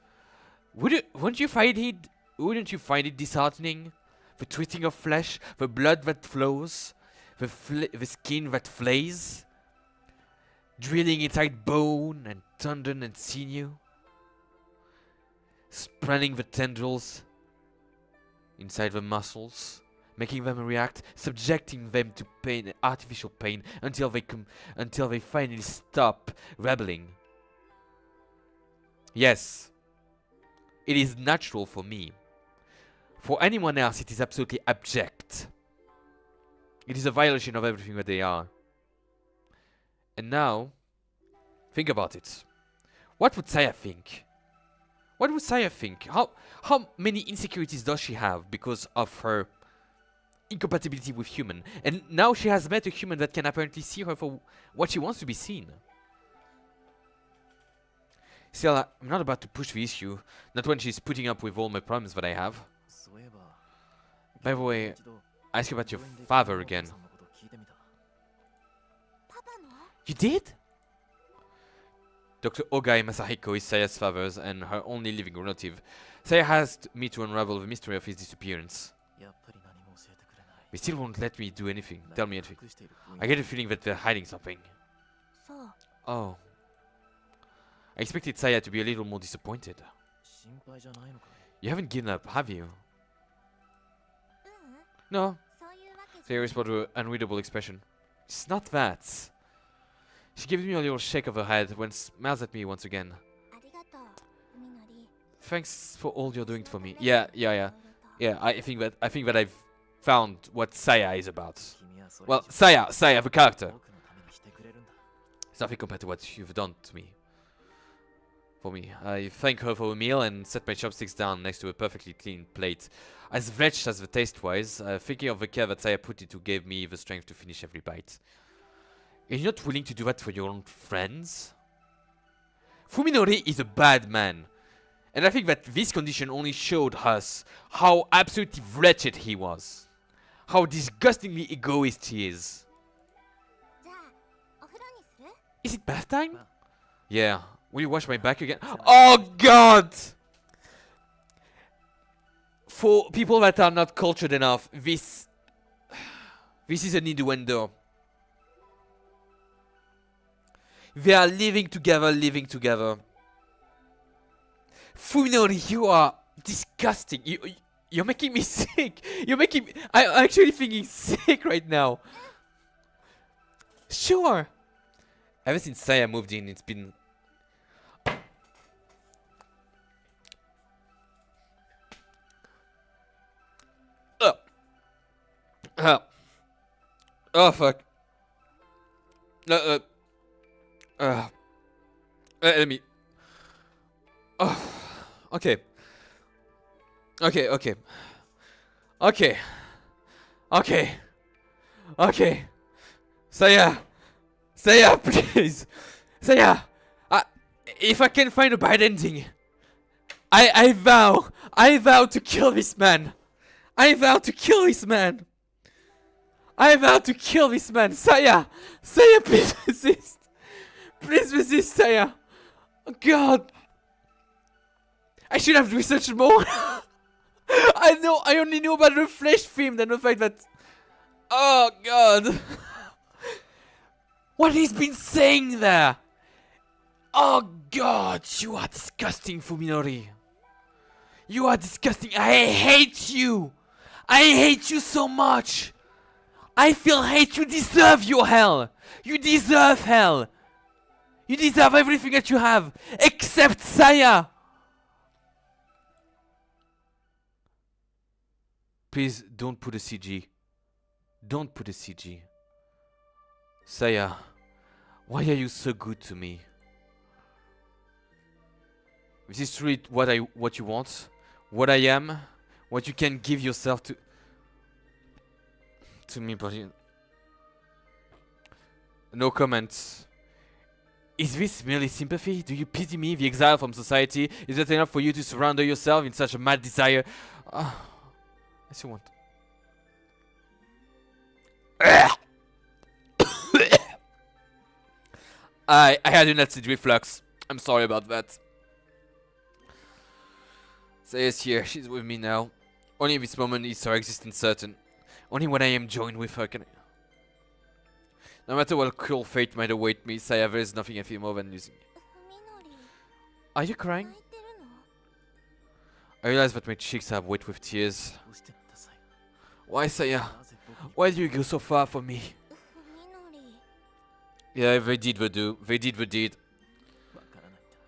wouldn't you find it disheartening? The twisting of flesh, the blood that flows, the skin that flays, drilling inside bone and tendon and sinew. spreading the tendrils inside the muscles, making them react, subjecting them to pain, artificial pain, until they finally stop rebelling. Yes, it is natural for me. For anyone else, it is absolutely abject. It is a violation of everything that they are. And now, think about it. What would Saya think? What would Saya think? How many insecurities does she have because of her incompatibility with human? And now she has met a human that can apparently see her for what she wants to be seen. Still, I'm not about to push the issue. Not when she's putting up with all my problems that I have. By the way, I asked you about your father again. You did? Dr. Ogai Masahiko is Saya's father and her only living relative. Saya asked me to unravel the mystery of his disappearance. They still won't let me do anything, tell me anything. I get a feeling that they're hiding something. Oh. I expected Saya to be a little more disappointed. You haven't given up, have you? No. Saya responded with an unreadable expression. It's not that. She gives me a little shake of her head when smiles at me once again. Thanks for all you're doing for me. Yeah. I think that I've found what Saya is about. Well, Saya, the character. It's nothing compared to what you've done to me. For me, I thank her for a meal and set my chopsticks down next to a perfectly clean plate. As wretched as the taste was, thinking of the care that Saya put into gave me the strength to finish every bite. Are you not willing to do that for your own friends? Fuminori is a bad man. And I think that this condition only showed us how absolutely wretched he was. How disgustingly egoist he is. Is it bath time? Yeah. Will you wash my back again? Oh god! For people that are not cultured enough, this is an innuendo. They are living together. Fuminori, you are disgusting. You're making me sick. I'm actually thinking sick right now. Sure. Ever since Saya moved in, it's been... Oh fuck. Let me... Oh, okay. Saya, please. Saya, if I can find a bad ending, I vow to kill this man. I vow to kill this man. Saya, please resist. Please resist, Saya. Oh, God. I should have researched more. I only knew about the flesh theme than the fact that... Oh, God. What he's been saying there. Oh, God. You are disgusting, Fuminori. You are disgusting. I hate you. I hate you so much. I feel hate. You deserve your hell. You deserve hell. You deserve everything that you have, except Saya. Please don't put a CG. Don't put a CG. Saya, why are you so good to me? Is this really what you want? What I am? What you can give yourself to me, but no comments. Is this merely sympathy? Do you pity me, the exile from society? Is that enough for you to surrender yourself in such a mad desire? I still want... I had an acid reflux. I'm sorry about that. Saya's here. She's with me now. Only in this moment is her existence certain. Only when I am joined with her can I... No matter what cruel fate might await me, Saya, there is nothing I feel more than losing. Are you crying? I realize that my cheeks are wet with tears. Why, Saya? Why do you go so far from me? Yeah, they did the do. They did the deed.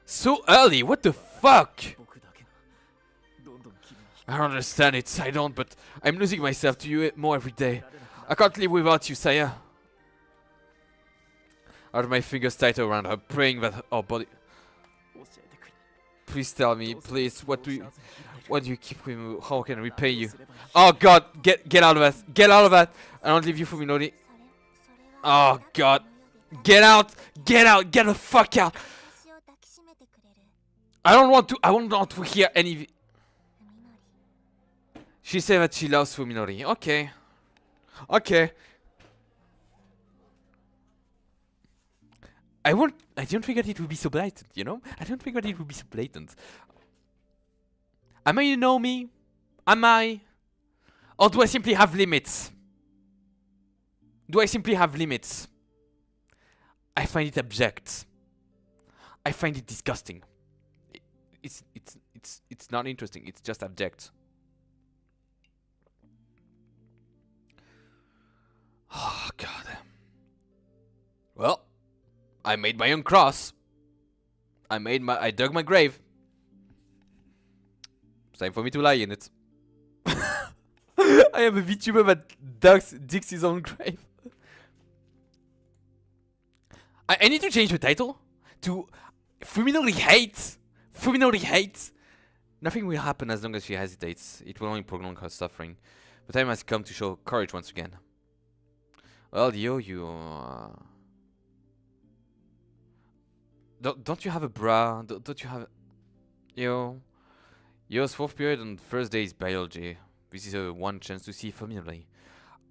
So early? What the fuck? I don't understand it. I don't, but I'm losing myself to you more every day. I can't live without you, Saya. I have my fingers tight around her, praying that our body... Please tell me, please, what do you keep with me? How can I repay you? Oh god, get out of that. Get out of that. I don't leave you, FUMINORI. Oh god. Get out. Get out. Get the fuck out. I don't want to hear any... She said that she loves FUMINORI. Okay. Okay. I don't think that it would be so blatant, you know? I don't think that it would be so blatant. Am I, you know me? Am I? Or do I simply have limits? Do I simply have limits? I find it abject. I find it disgusting. It's not interesting, it's just abject. Oh god. Well, I made my own cross. I dug my grave. It's time for me to lie in it. I am a Vtuber that digs his own grave. I need to change the title to FUMINORI hates. FUMINORI hates. Nothing will happen as long as she hesitates. It will only prolong her suffering. The time has come to show courage once again. Well, you... Don't you have a bra? Don't you have... Yo's 4th period and first day is biology. This is a one chance to see FUMINORI.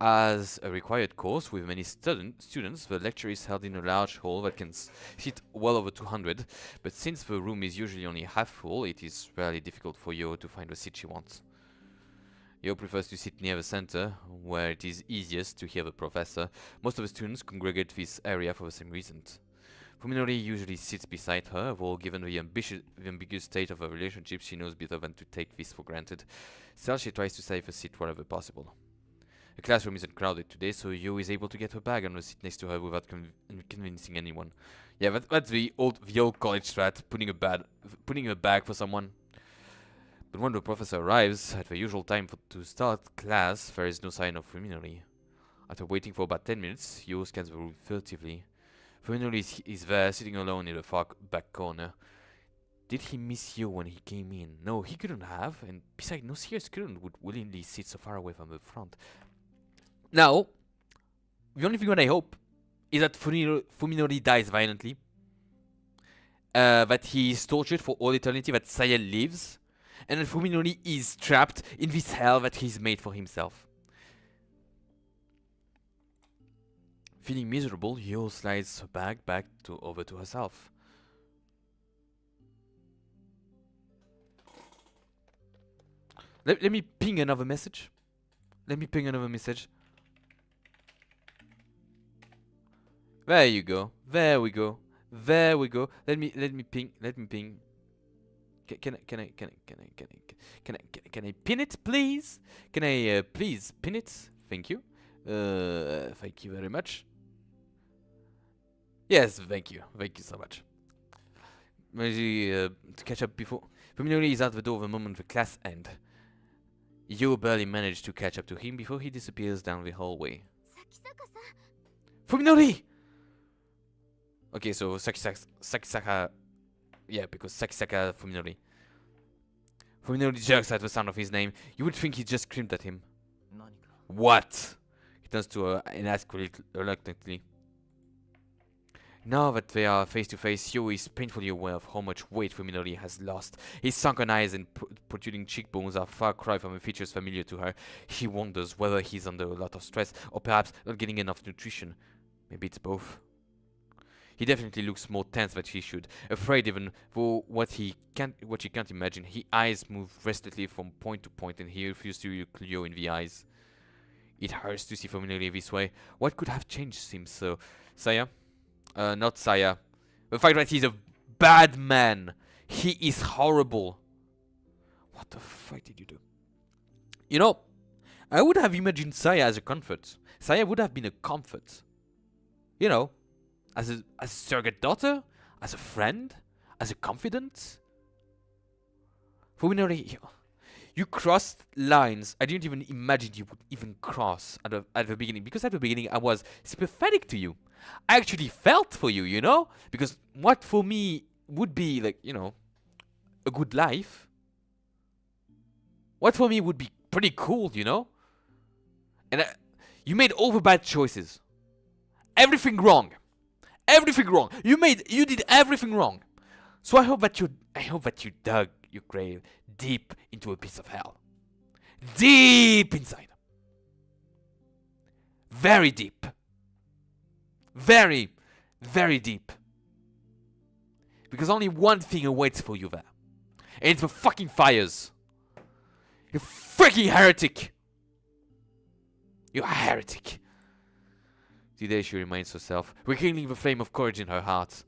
As a required course with many students, the lecture is held in a large hall that can seat well over 200, but since the room is usually only half full, it is rarely difficult for Yo to find the seat she wants. Yo prefers to sit near the center, where it is easiest to hear the professor. Most of the students congregate this area for the same reason. FUMINORI usually sits beside her, although given the ambiguous state of her relationship, she knows better than to take this for granted. Still, she tries to save a seat wherever possible. The classroom isn't crowded today, so Yo is able to get her bag and will sit next to her without convincing anyone. Yeah, that's the old college strat, putting a bag for someone. But when the professor arrives, at the usual time to start class, there is no sign of FUMINORI. After waiting for about 10 minutes, Yo scans the room furtively. FUMINORI is there, sitting alone in the far back corner. Did he miss Yo when he came in? No, he couldn't have, and besides, no serious student would willingly sit so far away from the front. Now, the only thing that I hope is that FUMINORI dies violently. That he is tortured for all eternity, that Saya lives, and that FUMINORI is trapped in this hell that he's made for himself. Feeling miserable, Yo slides her bag back over to herself. Let me ping another message. Let me ping another message. There you go. There we go. There we go. Let me ping. Let me ping. Can I pin it, please? Can I please pin it? Thank you. Thank you very much. Yes, thank you. Thank you so much. Maybe to catch up before FUMINORI is out the door the moment the class ends. Yo barely managed to catch up to him before he disappears down the hallway. FUMINORI! Okay, so SAKISAKA... Yeah, because SAKISAKA FUMINORI. FUMINORI jerks at the sound of his name. You would think he just screamed at him. What? He turns to her and asks reluctantly. Now that they are face to face, Yo is painfully aware of how much weight FUMINORI has lost. His sunken eyes and protruding cheekbones are far cry from the features familiar to her. She wonders whether he's under a lot of stress or perhaps not getting enough nutrition. Maybe it's both. He definitely looks more tense than he should, afraid even for what she can't imagine. His eyes move restlessly from point to point and he refuses to look Yo in the eyes. It hurts to see FUMINORI this way. What could have changed him so? Saya? Not Saya. The fact that he's a bad man. He is horrible. What the fuck did you do? You know, I would have imagined Saya as a comfort. Saya would have been a comfort. You know, as a surrogate daughter, as a friend, as a confidant. FUMINORI, you crossed lines I didn't even imagine you would even cross at the beginning. Because at the beginning I was sympathetic to you. I actually felt for you, you know? Because what for me would be like, you know, a good life. What for me would be pretty cool, you know? And you made all the bad choices. Everything wrong. Everything wrong. You did everything wrong. So I hope that you dug your grave deep into a piece of hell. Deep inside. Very deep. Very, very deep. Because only one thing awaits for you there. And it's the fucking fires. You freaking heretic. You're a heretic. Today she reminds herself, rekindling the flame of courage in her heart.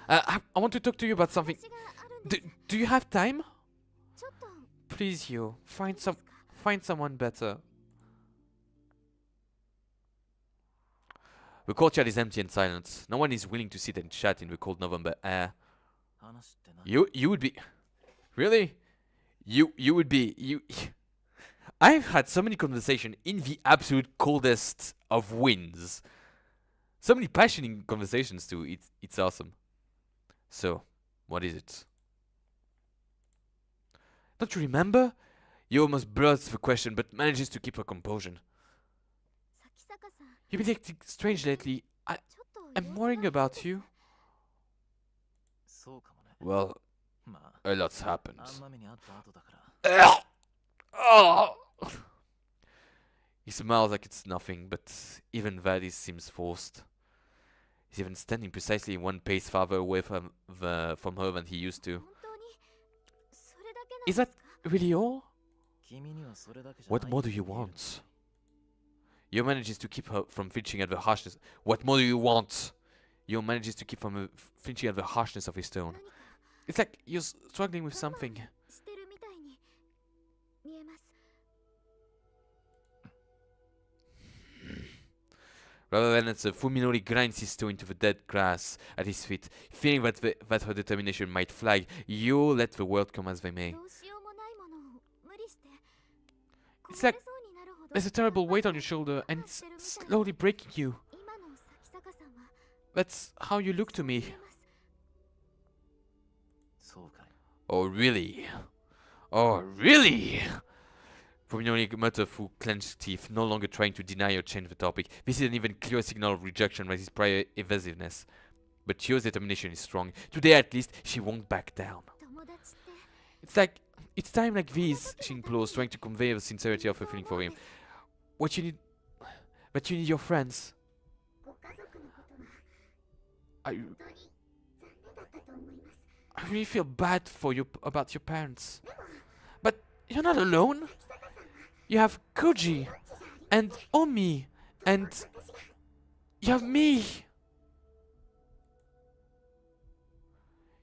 I want to talk to you about something. Do you have time? Please, you find someone better. The courtyard is empty and silent. No one is willing to sit and chat in the cold November air. You would be really? You would be I've had so many conversations in the absolute coldest of winds. So many passionate conversations too. It's awesome. So, what is it? Don't you remember? You almost blurts the question, but manages to keep her composure. You've been acting strange lately. I'm worrying about you. Well, a lot's happened. He smiles like it's nothing, but even that seems forced. He's even standing precisely one pace farther away from her than he used to. Is that really all? What more do you want? You manages to keep her from flinching at the harshness. What more do you want? You manages to keep from flinching at the harshness of his tone. It's like you're struggling with something. Rather than answer, FUMINORI grinds his toe into the dead grass at his feet, feeling that her determination might flag. You let the world come as they may. It's like there's a terrible weight on your shoulder and it's slowly breaking you. That's how you look to me. Oh really? Oh really? FUMINORI muttered through clenched teeth, no longer trying to deny or change the topic. This is an even clearer signal of rejection by his prior evasiveness. But Chio's determination is strong. Today at least, she won't back down. It's time like this, she implores, trying to convey the sincerity of her feeling for him. But you need your friends. I really feel bad for you about your parents. But you're not alone. You have Koji and Omi and you have me.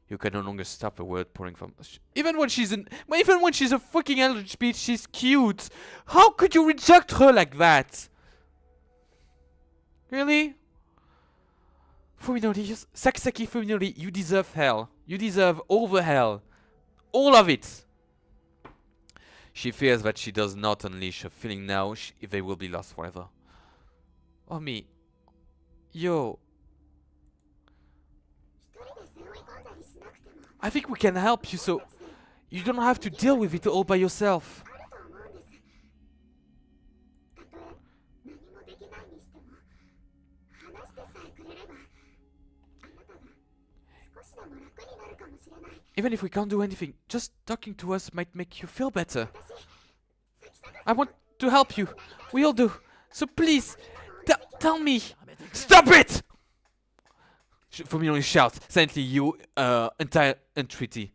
You can no longer stop a word pouring from even when she's a fucking eldritch beast, she's cute. How could you reject her like that? Really? FUMINORI, SAKISAKA FUMINORI, you deserve hell. You deserve all the hell. All of it. She fears that she does not unleash her feeling now, they will be lost forever. Omi. Yo. I think we can help you so you don't have to deal with it all by yourself. Even if we can't do anything, just talking to us might make you feel better. I want to help you. We all do. So please, tell me. Stop it! FUMINORI shouts, silently you entire entreaty.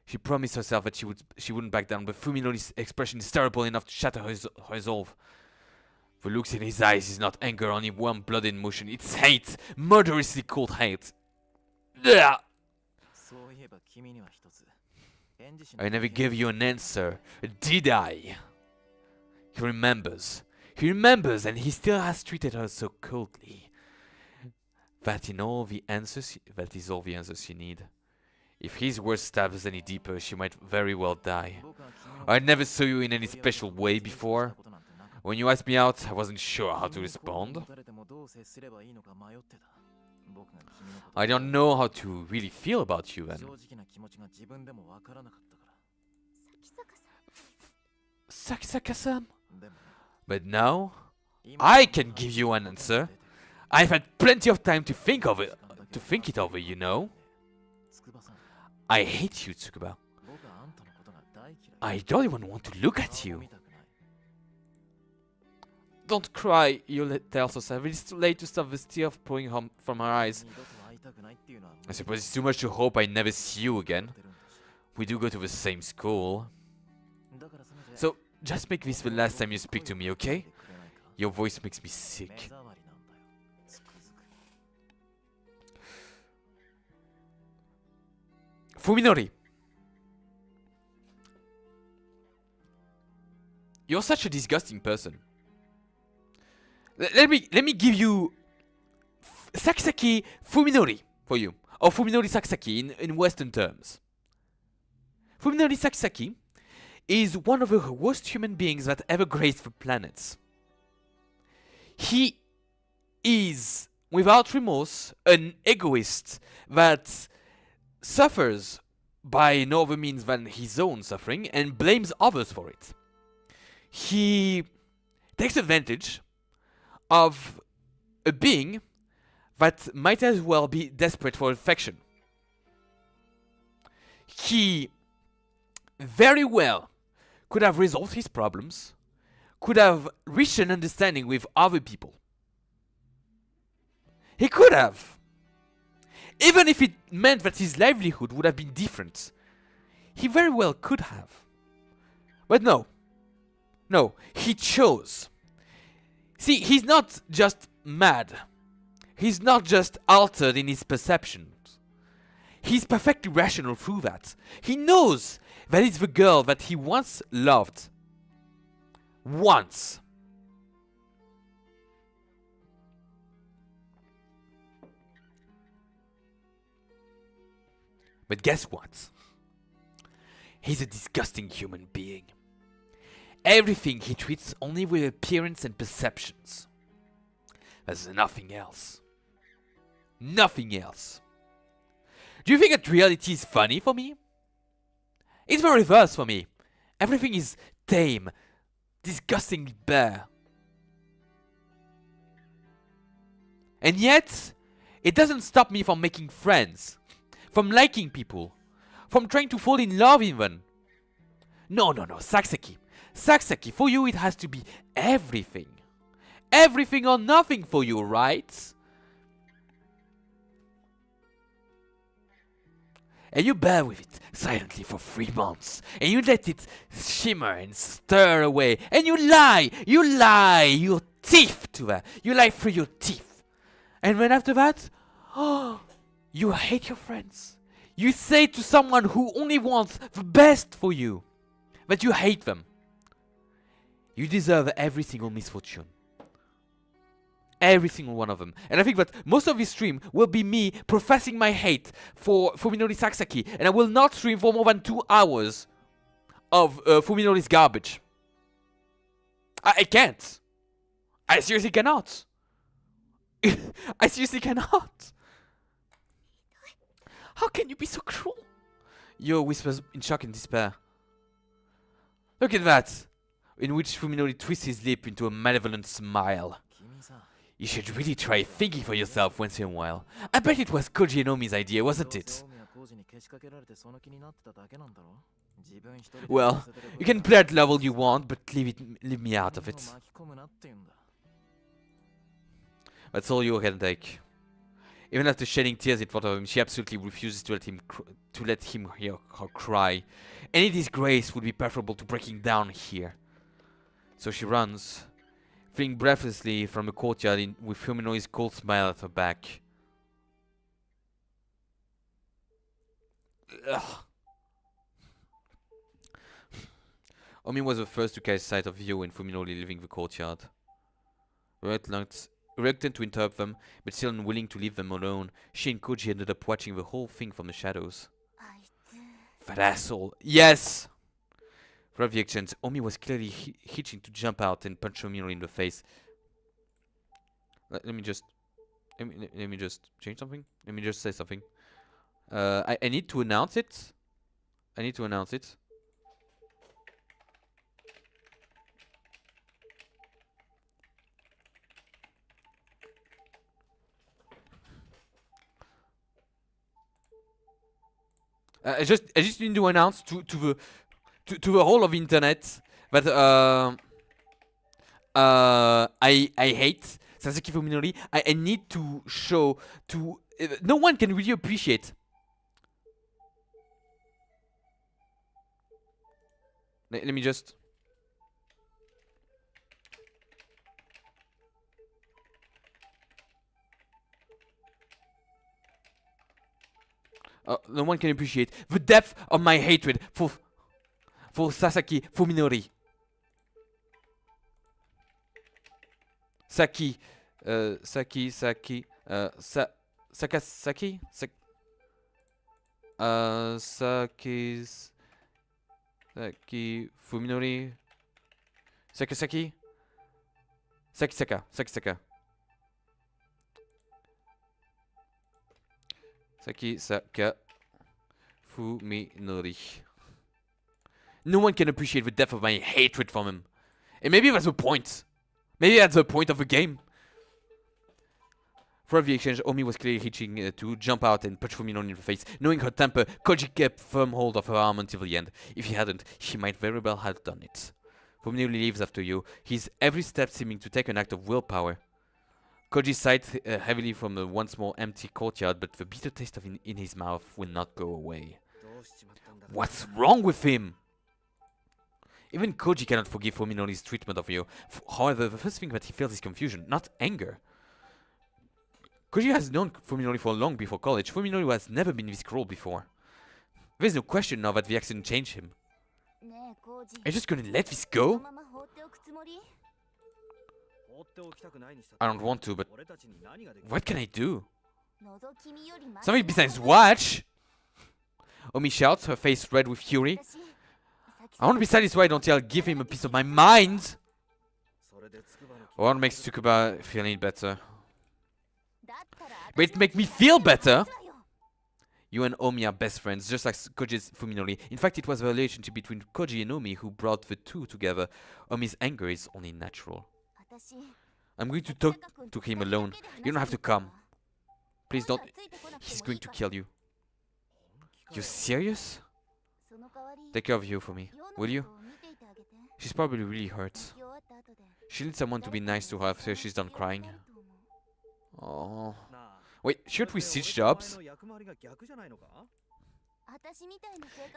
She promised herself that she wouldn't back down, but FUMINORI's expression is terrible enough to shatter her resolve. The looks in his eyes is not anger, only warm-blooded emotion. It's hate, murderously cold hate. Ugh. I never gave you an answer, did I? He remembers. He remembers, and he still has treated her so coldly. That is all the answers you need. If his word stabs any deeper, she might very well die. I never saw you in any special way before. When you asked me out, I wasn't sure how to respond. I don't know how to really feel about you then. Sakisaka-san? But now, I can give you an answer. I've had plenty of time to think it over, you know. I hate you, Tsukuba. I don't even want to look at you. Don't cry, Yule tells herself. It's too late to stop the tears pouring from her eyes. I suppose it's too much to hope I never see you again. We do go to the same school. So, just make this the last time you speak to me, okay? Your voice makes me sick. Fuminori! You're such a disgusting person. Let me give you Sakisaki Fuminori for you. Or Fuminori Sakisaki in Western terms. Fuminori Sakisaki is one of the worst human beings that ever graced the planets. He is, without remorse, an egoist that suffers by no other means than his own suffering and blames others for it. He takes advantage of a being that might as well be desperate for affection. He very well could have resolved his problems, could have reached an understanding with other people. He could have. Even if it meant that his livelihood would have been different. He very well could have. But no. No, he chose. See, he's not just mad. He's not just altered in his perceptions. He's perfectly rational through that. He knows that it's the girl that he once loved. Once. But guess what? He's a disgusting human being. Everything he treats only with appearance and perceptions. There's nothing else. Nothing else. Do you think that reality is funny for me? It's the reverse for me. Everything is tame, disgustingly bare. And yet, it doesn't stop me from making friends, from liking people, from trying to fall in love even. No, Sakisaki. Sakisaki, for you it has to be everything. Everything or nothing for you, right? And you bear with it silently for 3 months. And you let it shimmer and stir away. And you lie, your teeth to her. You lie through your teeth. And then after that, you hate your friends. You say to someone who only wants the best for you that you hate them. You deserve every single misfortune. Every single one of them. And I think that most of this stream will be me professing my hate for Fuminori Sakisaki. And I will not stream for more than 2 hours of Fuminori's garbage. I can't. I seriously cannot. I seriously cannot. How can you be so cruel? Yo whispers in shock and despair. Look at that. In which Fuminori twists his lip into a malevolent smile. You should really try thinking for yourself once in a while. I bet it was Koji Inomi's idea, wasn't it? Well, you can play at level you want, but leave me out of it. That's all you can take. Even after shedding tears in front of him, she absolutely refuses to let him hear her cry. Any disgrace would be preferable to breaking down here. So she runs, fleeing breathlessly from the courtyard with Fuminori's cold smile at her back. Ugh. Omi was the first to catch sight of Yo and Fuminori leaving the courtyard. Reluctant to interrupt them, but still unwilling to leave them alone, she and Koji ended up watching the whole thing from the shadows. That asshole. Yes! Throughout the exchange, Omi was clearly hitching to jump out and punch Fuminori in the face. Let me just change something. Let me just say something. I need to announce it. I just need to announce to the whole of the internet that I hate Sasaki Fuminori. I need to show to no one can really appreciate. Let me just. No one can appreciate the depth of my hatred for Sasaki Fuminori. Sakisaki Fuminori. Sakisaka. Sakisaka Fuminori. No one can appreciate the depth of my hatred from him. And maybe that's the point. Maybe that's the point of the game. Throughout the exchange, Omi was clearly hitching to jump out and punch Fuminori in the face. Knowing her temper, Koji kept firm hold of her arm until the end. If he hadn't, she might very well have done it. Fuminori leaves after you, his every step seeming to take an act of willpower. Koji sighed heavily from the once more empty courtyard, but the bitter taste in his mouth will not go away. What's wrong with him? Even Koji cannot forgive Fuminori's treatment of you. However, the first thing that he feels is confusion, not anger. Koji has known Fuminori for long before college. Fuminori has never been this cruel before. There's no question now that the accident changed him. Are you just gonna let this go? I don't want to, but what can I do? Something besides watch? Omi shouts, her face red with fury. I want to be satisfied until I give him a piece of my mind. What makes Tsukuba feeling better? But it makes me feel better. You and Omi are best friends, just like Koji's Fuminori. In fact, it was the relationship between Koji and Omi who brought the two together. Omi's anger is only natural. I'm going to talk to him alone. You don't have to come. Please don't. He's going to kill you. You serious? Take care of you for me, will you? She's probably really hurt. She needs someone to be nice to her after she's done crying. Oh. Wait, should we switch jobs?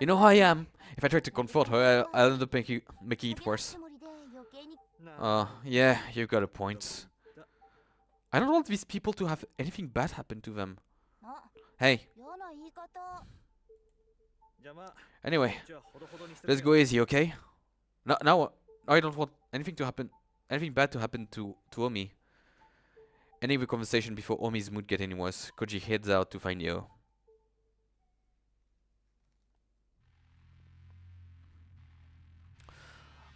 You know how I am. If I try to comfort her, I'll end up making it worse. Yeah, you got a point. I don't want these people to have anything bad happen to them. Hey. Anyway, let's go easy, okay? Now I don't want anything bad to happen to Omi. Ending the conversation before Omi's mood gets any worse, Koji heads out to find Yo.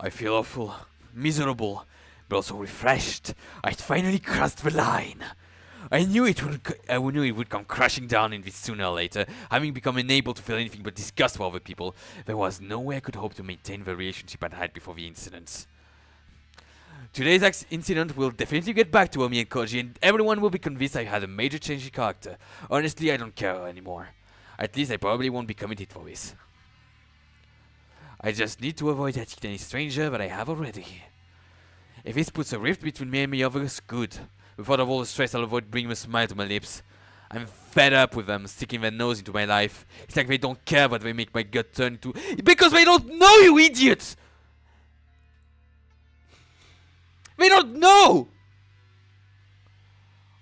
I feel awful, miserable, but also refreshed. I'd finally crossed the line. I knew it would come crashing down in this sooner or later. Having become unable to feel anything but disgust for other people, there was no way I could hope to maintain the relationship I'd had before the incident. Today's incident will definitely get back to Omi and Koji, and everyone will be convinced I had a major change in character. Honestly, I don't care anymore. At least I probably won't be committed for this. I just need to avoid hitting any stranger that I have already. If this puts a rift between me and the others, good. Without all the stress, I'll avoid bringing a smile to my lips. I'm fed up with them sticking their nose into my life. It's like they don't care, but they make my gut turn into... Because they don't know, you idiots! They don't know!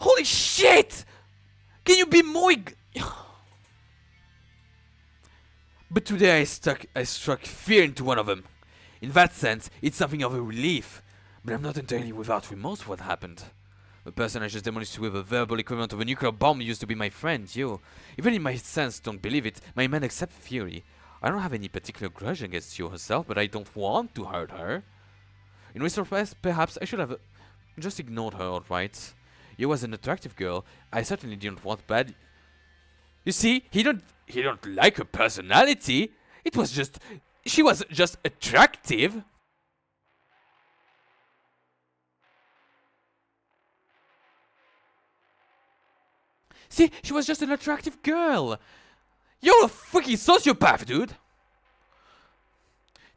Holy shit! Can you be more... But today I struck fear into one of them. In that sense, it's something of a relief. But I'm not entirely without remorse for what happened. The person I just demolished with a verbal equivalent of a nuclear bomb used to be my friend, you. Even in my sense, don't believe it, my men accept theory. I don't have any particular grudge against you herself, but I don't want to hurt her. In retrospect, perhaps I should have just ignored her outright. You was an attractive girl. I certainly didn't want bad. You see, he don't like her personality. It was just, she was just attractive. See, she was just an attractive girl. You're a freaking sociopath, dude.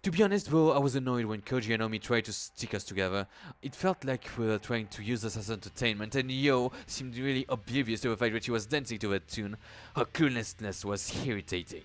To be honest, though, I was annoyed when Koji and Omi tried to stick us together. It felt like we were trying to use us as entertainment, and Yo seemed really oblivious to the fact that she was dancing to that tune. Her cluelessness was irritating.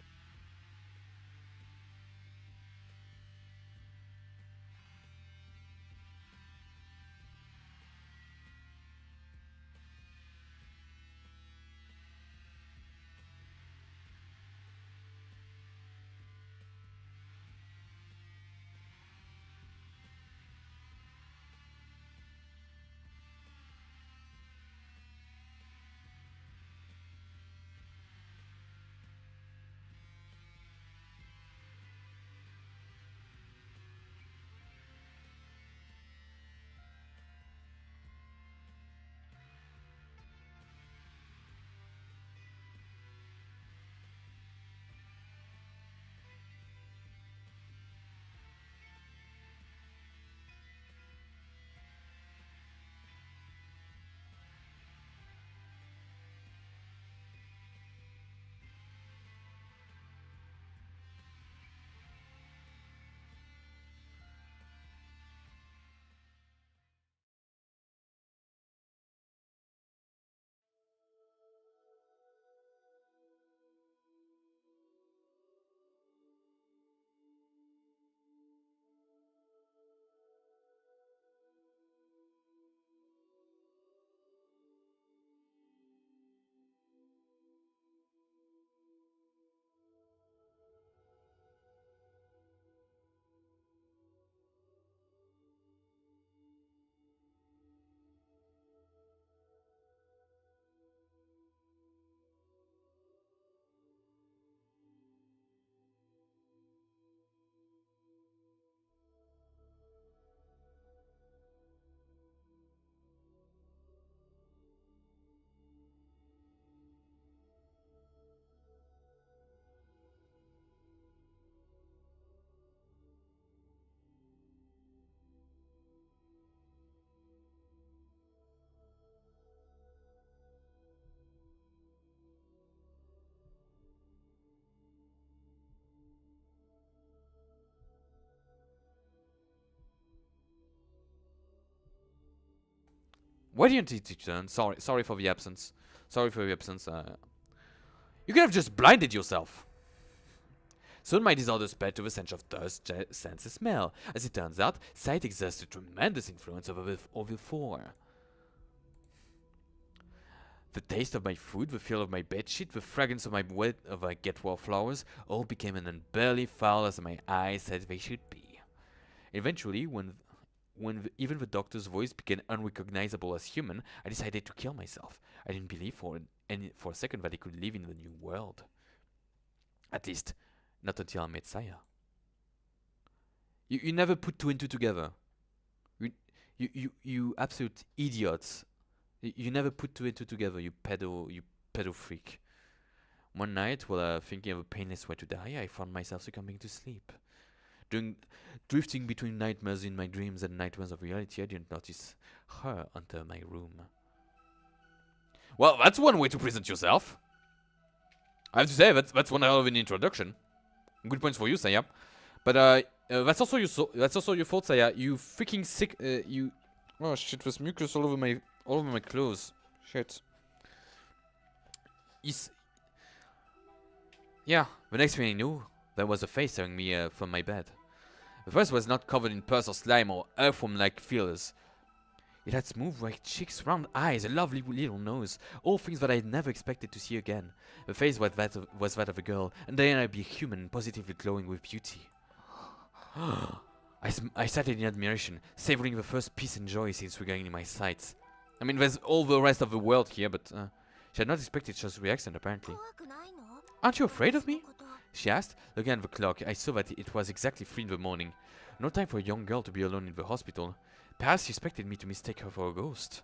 Why didn't you teach them? Sorry for the absence. Sorry for the absence. You could have just blinded yourself. Soon my disorder spread to the sense of taste, sense and smell. As it turns out, sight exerts a tremendous influence over the four. The taste of my food, the feel of my bedsheet, the fragrance of my get well flowers, all became an unbearably foul as my eyes said they should be. Eventually, when even the doctor's voice became unrecognizable as human, I decided to kill myself. I didn't believe for a second that I could live in the new world. At least, not until I met Saya. You never put two and two together. You absolute idiots. You never put two and two together, you pedo freak. One night, while thinking of a painless way to die, I found myself succumbing to sleep. Drifting between nightmares in my dreams and nightmares of reality, I didn't notice her enter my room. Well, that's one way to present yourself. I have to say, that's one hell of an introduction. Good points for you, Saya. But that's also your fault, Saya. You freaking sick. You. Oh shit! There's mucus all over my clothes. Shit. Yeah. The next thing I knew, there was a face staring me from my bed. The face was not covered in pus or slime or earthworm-like feelers. It had smooth white cheeks, round eyes, a lovely little nose, all things that I had never expected to see again. The face was that of a girl, and then I'd be human, positively glowing with beauty. I sat in admiration, savoring the first peace and joy since regaining my sight. I mean, there's all the rest of the world here, but she had not expected such a reaction, apparently. Aren't you afraid of me? She asked. Looking at the clock, I saw that it was exactly 3 in the morning. No time for a young girl to be alone in the hospital. Perhaps she expected me to mistake her for a ghost.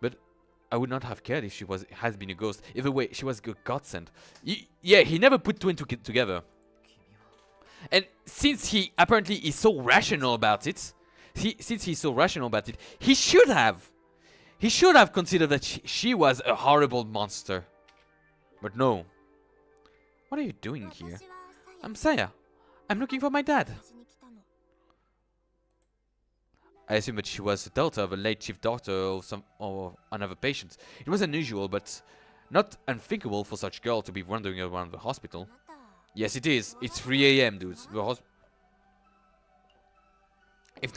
But I would not have cared if she has been a ghost. Either way, she was a godsend. Yeah, he never put 2 and 2 together. And since he apparently is so rational about it, he should have considered that she was a horrible monster. But no. What are you doing here? I'm Saya. I'm looking for my dad. I assumed that she was the daughter of a late chief doctor or another patient. It was unusual, but not unthinkable for such girl to be wandering around the hospital. Yes, it is. It's 3 AM, dudes. If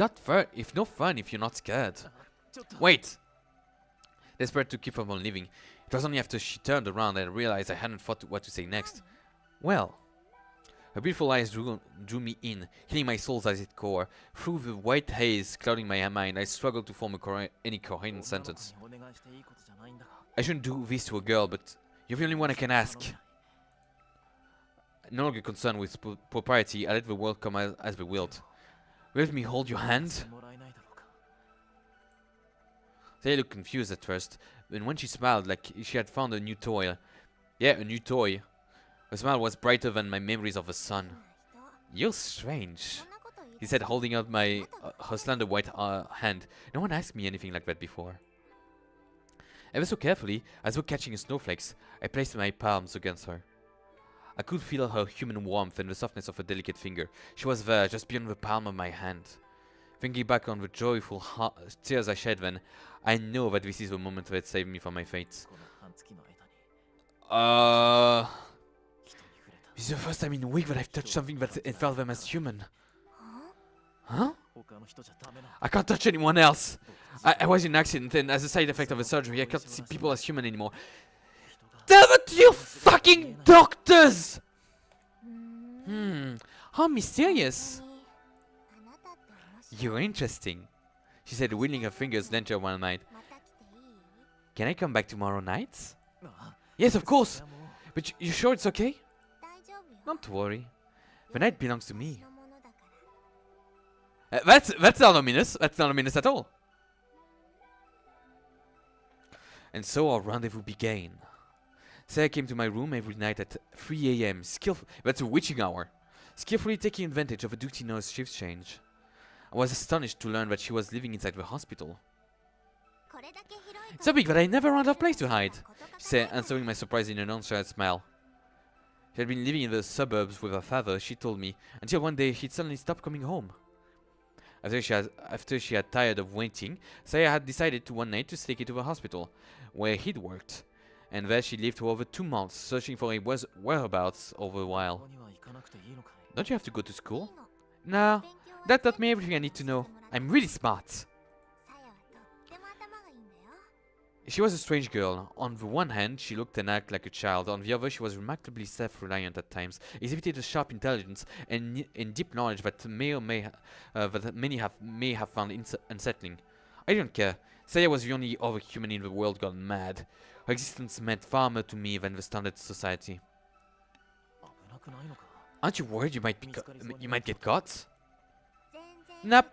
no fun if you're not scared. Wait. Desperate to keep her from leaving. It was only after she turned around that I realized I hadn't thought what to say next. Well. Her beautiful eyes drew me in, hitting my soul as its core. Through the white haze clouding my mind, I struggled to form any coherent sentence. I shouldn't do this to a girl, but you're the only one I can ask. No longer concerned with propriety, I let the world come as they willed. Will let me hold your hand? They looked confused at first, and when she smiled like she had found a new toy. Yeah, a new toy. Her smile was brighter than my memories of the sun. You're strange, he said, holding out her slender white hand. No one asked me anything like that before. Ever so carefully, as though catching snowflakes, I placed my palms against her. I could feel her human warmth and the softness of her delicate finger. She was there, just beyond the palm of my hand. Thinking back on the joyful tears I shed then, I know that this is the moment that saved me from my fate. This is the first time in a week that I've touched something that felt them as human. Huh? I can't touch anyone else. I was in an accident, and as a side effect of the surgery, I can't see people as human anymore. Tell it to you fucking doctors! How mysterious. You're interesting, she said, wheeling her fingers lengthy one night. Can I come back tomorrow night? Yes, of course. But you sure it's okay? Don't worry. The night belongs to me. That's not ominous. That's not ominous at all. And so our rendezvous began. Saya came to my room every night at 3 AM. That's a witching hour. Skillfully taking advantage of a duty nurse shift change. I was astonished to learn that she was living inside the hospital. It's so big that I never ran out of place to hide, she said, answering my surprise in a nonchalant smile. She had been living in the suburbs with her father, she told me, until one day he'd suddenly stopped coming home. After she had tired of waiting, Saya had decided to one night to take it to the hospital, where he'd worked. And there she lived for over 2 months, searching for his whereabouts over a while. Don't you have to go to school? Nah, that taught me everything I need to know. I'm really smart. She was a strange girl. On the one hand, she looked and acted like a child. On the other, she was remarkably self-reliant at times, exhibited a sharp intelligence and deep knowledge that many may have found unsettling. I didn't care. Saya was the only other human in the world gone mad. Her existence meant far more to me than the standard society. Aren't you worried you might get caught? Nope.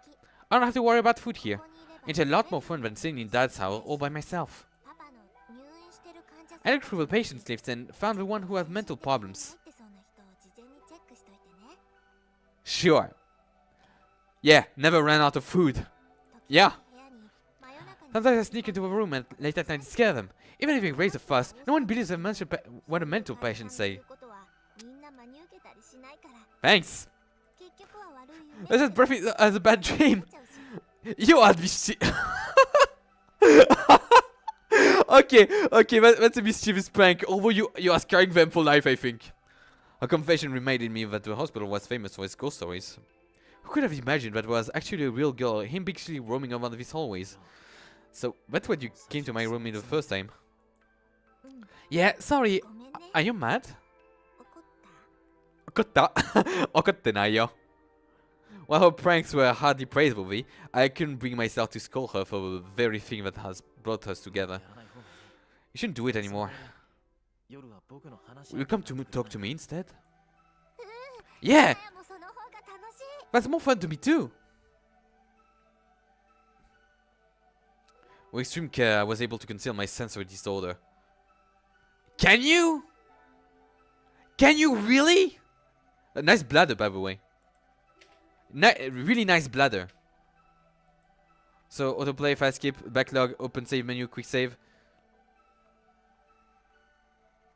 I don't have to worry about food here. It's a lot more fun than sitting in Dad's house all by myself. I looked through the patient's list and found the one who had mental problems. Sure. Yeah, never ran out of food. Yeah. Sometimes I sneak into a room and late at night to scare them. Even if we raise a fuss, no one believes what a mental patient say. Thanks. That's as perfect as a bad dream. You are mischievous. Okay, that's a mischievous prank. Although you are scarring them for life, I think. A confession reminded me that the hospital was famous for its ghost stories. Who could have imagined that was actually a real girl, him basically roaming around these hallways? So that's when you came to my room the first time. Yeah, sorry. Are you mad? Okotta? Okotte nai yo. While her pranks were hardly praiseworthy, I couldn't bring myself to scold her for the very thing that has brought us together. You shouldn't do it anymore. Will you come to talk to me instead? Yeah! That's more fun to me too! With extreme care, I was able to conceal my sensory disorder. Can you? Can you really? A nice bladder, by the way. Really nice bladder. So, autoplay, fast skip, backlog, open save menu, quick save.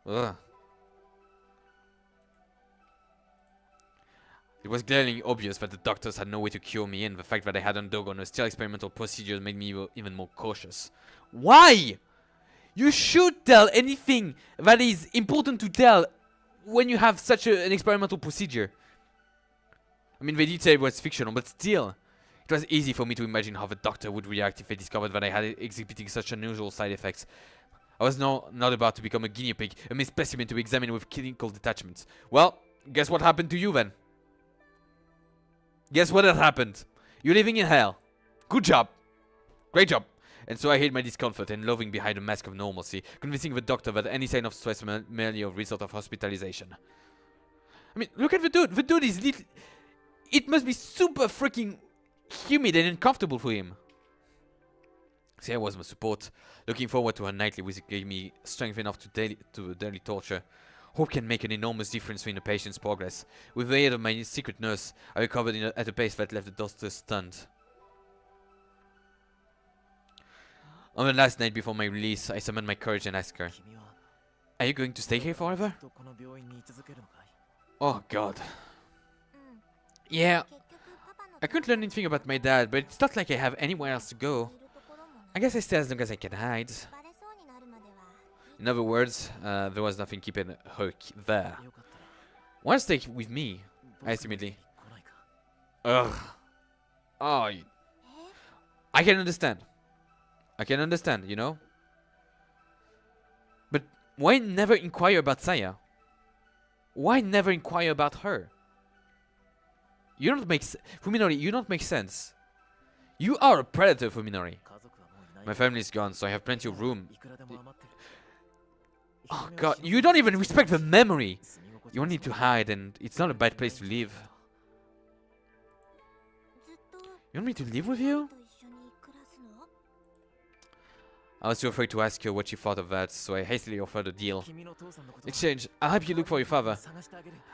Ugh. It was glaringly obvious that the doctors had no way to cure me, and the fact that I had undergone a still experimental procedure made me even more cautious. Why? You should tell anything that is important to tell when you have such an experimental procedure. I mean, they did say it was fictional, but still. It was easy for me to imagine how the doctor would react if they discovered that I had exhibiting such unusual side effects. I was not about to become a guinea pig, a mere specimen to be examined with clinical detachments. Well, guess what happened to you then? Guess what had happened? You're living in hell. Good job. Great job. And so I hid my discomfort and loathing behind a mask of normalcy, convincing the doctor that any sign of stress was merely a result of hospitalization. I mean, look at the dude. The dude is little. It must be super freaking humid and uncomfortable for him. There was my support. Looking forward to her nightly visit gave me strength enough to daily torture. Hope can make an enormous difference in a patient's progress. With the aid of my secret nurse, I recovered at a pace that left the doctor stunned. On the last night before my release, I summoned my courage and asked her, "Are you going to stay here forever?" Oh god. Yeah. I couldn't learn anything about my dad, but it's not like I have anywhere else to go. I guess I stay as long as I can hide. In other words, there was nothing keeping her there. Why stay with me? I immediately. Ugh. Oh. I can understand. I can understand, you know? But why never inquire about Saya? Why never inquire about her? You don't make Fuminori, you don't make sense. You are a predator, Fuminori. My family is gone, so I have plenty of room. Oh god, you don't even respect the memory. You want need to hide, and it's not a bad place to live. You want me to live with you? I was too afraid to ask her what she thought of that, so I hastily offered a deal. In exchange, I'll help you look for your father.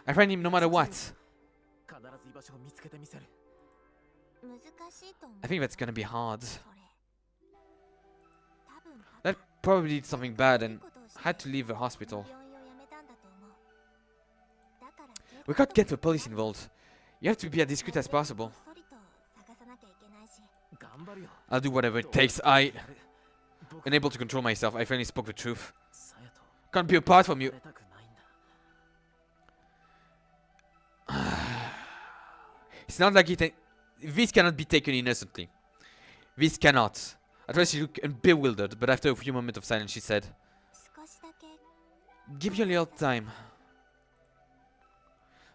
I find him no matter what. I think that's gonna be hard. That probably did something bad and had to leave the hospital. We can't get the police involved. You have to be as discreet as possible. I'll do whatever it takes. Unable to control myself, I finally spoke the truth. Can't be apart from you. It's not like this cannot be taken innocently. This cannot. At first she looked bewildered, but after a few moments of silence she said, "Give you a little time."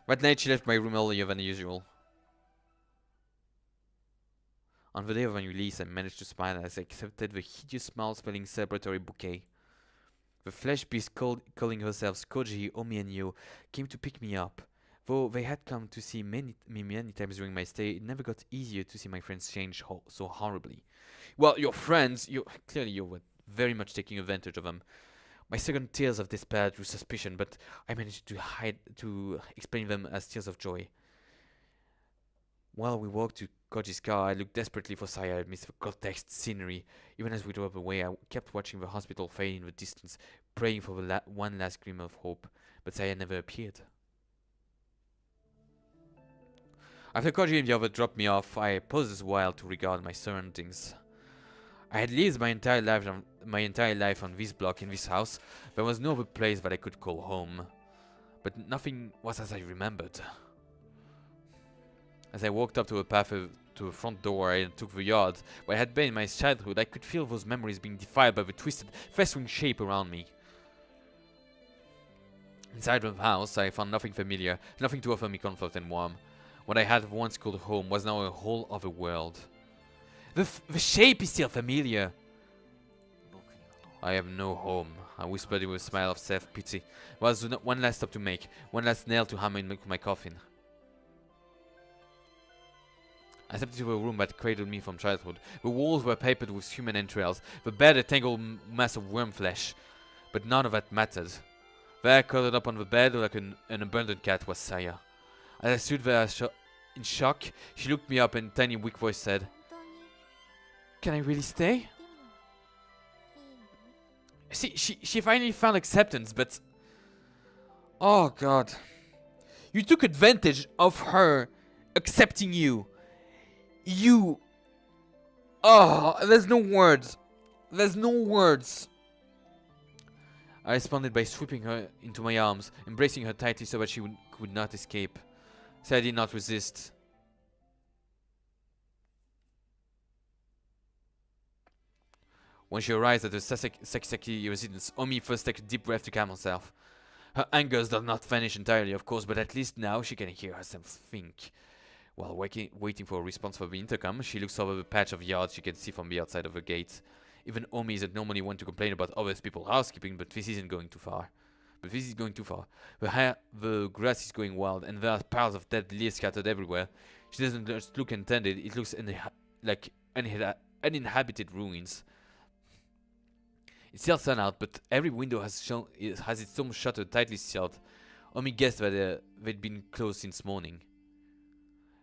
That night she left my room earlier than usual. On the day of my release, I managed to smile as I accepted the hideous smile-smelling celebratory bouquet. The flesh beast calling herself Koji, Omi, and Yo came to pick me up. Though they had come to see me many times during my stay, it never got easier to see my friends change so horribly. Well, your friends, clearly you were very much taking advantage of them. My second tears of despair drew suspicion, but I managed to explain them as tears of joy. While we walked to Koji's car, I looked desperately for Saya amidst the grotesque scenery. Even as we drove away, I kept watching the hospital fade in the distance, praying for the one last glimmer of hope, but Saya never appeared. After Koji and the other dropped me off, I paused a while to regard my surroundings. I had lived my entire life on this block in this house. There was no other place that I could call home, but nothing was as I remembered. As I walked up to a path to a front door and took the yard where I had been in my childhood, I could feel those memories being defiled by the twisted, festering shape around me. Inside the house, I found nothing familiar, nothing to offer me comfort and warmth. What I had once called home was now a whole other world. The shape is still familiar. I have no home, I whispered with a smile of self-pity. There was one last stop to make, one last nail to hammer in my coffin. I stepped into a room that cradled me from childhood. The walls were papered with human entrails, the bed a tangled mass of worm flesh. But none of that mattered. There, curled up on the bed like an abandoned cat, was Saya. As I stood there in shock, she looked me up and a tiny weak voice said, "Can I really stay?" See, she finally found acceptance, but... Oh god. You took advantage of her accepting you. You... Oh, there's no words. There's no words. I responded by sweeping her into my arms, embracing her tightly so that she could not escape. So I did not resist. When she arrived at the SAKISAKA residence, Omi first took a deep breath to calm herself. Her anger does not vanish entirely, of course, but at least now she can hear herself think. While waiting for a response from the intercom, she looks over the patch of yard she can see from the outside of the gate. Even Omi isn't normally one to complain about other people's housekeeping, but this isn't going too far. The grass is going wild, and there are piles of dead leaves scattered everywhere. She doesn't just look intended; it looks like uninhabited ruins. It's still sun out, but every window has its own shutter tightly sealed. Omi guessed that they'd been closed since morning.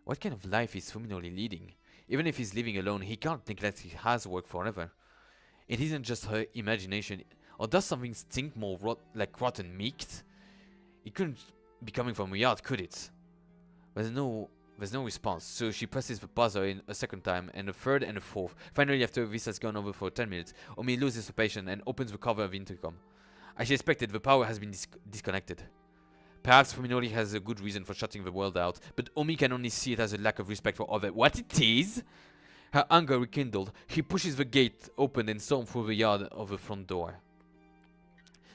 What kind of life is FUMINORI leading? Even if he's living alone, he can't think that he has work forever. It isn't just her imagination, or does something stink more like rotten meat? It couldn't be coming from a yard, could it? There's no response, so she presses the buzzer in a second time, and a third and a fourth. Finally, after this has gone over for 10 minutes, Omi loses her patience and opens the cover of the intercom. As she expected, the power has been disconnected. Perhaps FUMINORI has a good reason for shutting the world out, but Omi can only see it as a lack of respect for what it is. Her anger rekindled. She pushes the gate open and storms through the yard of the front door.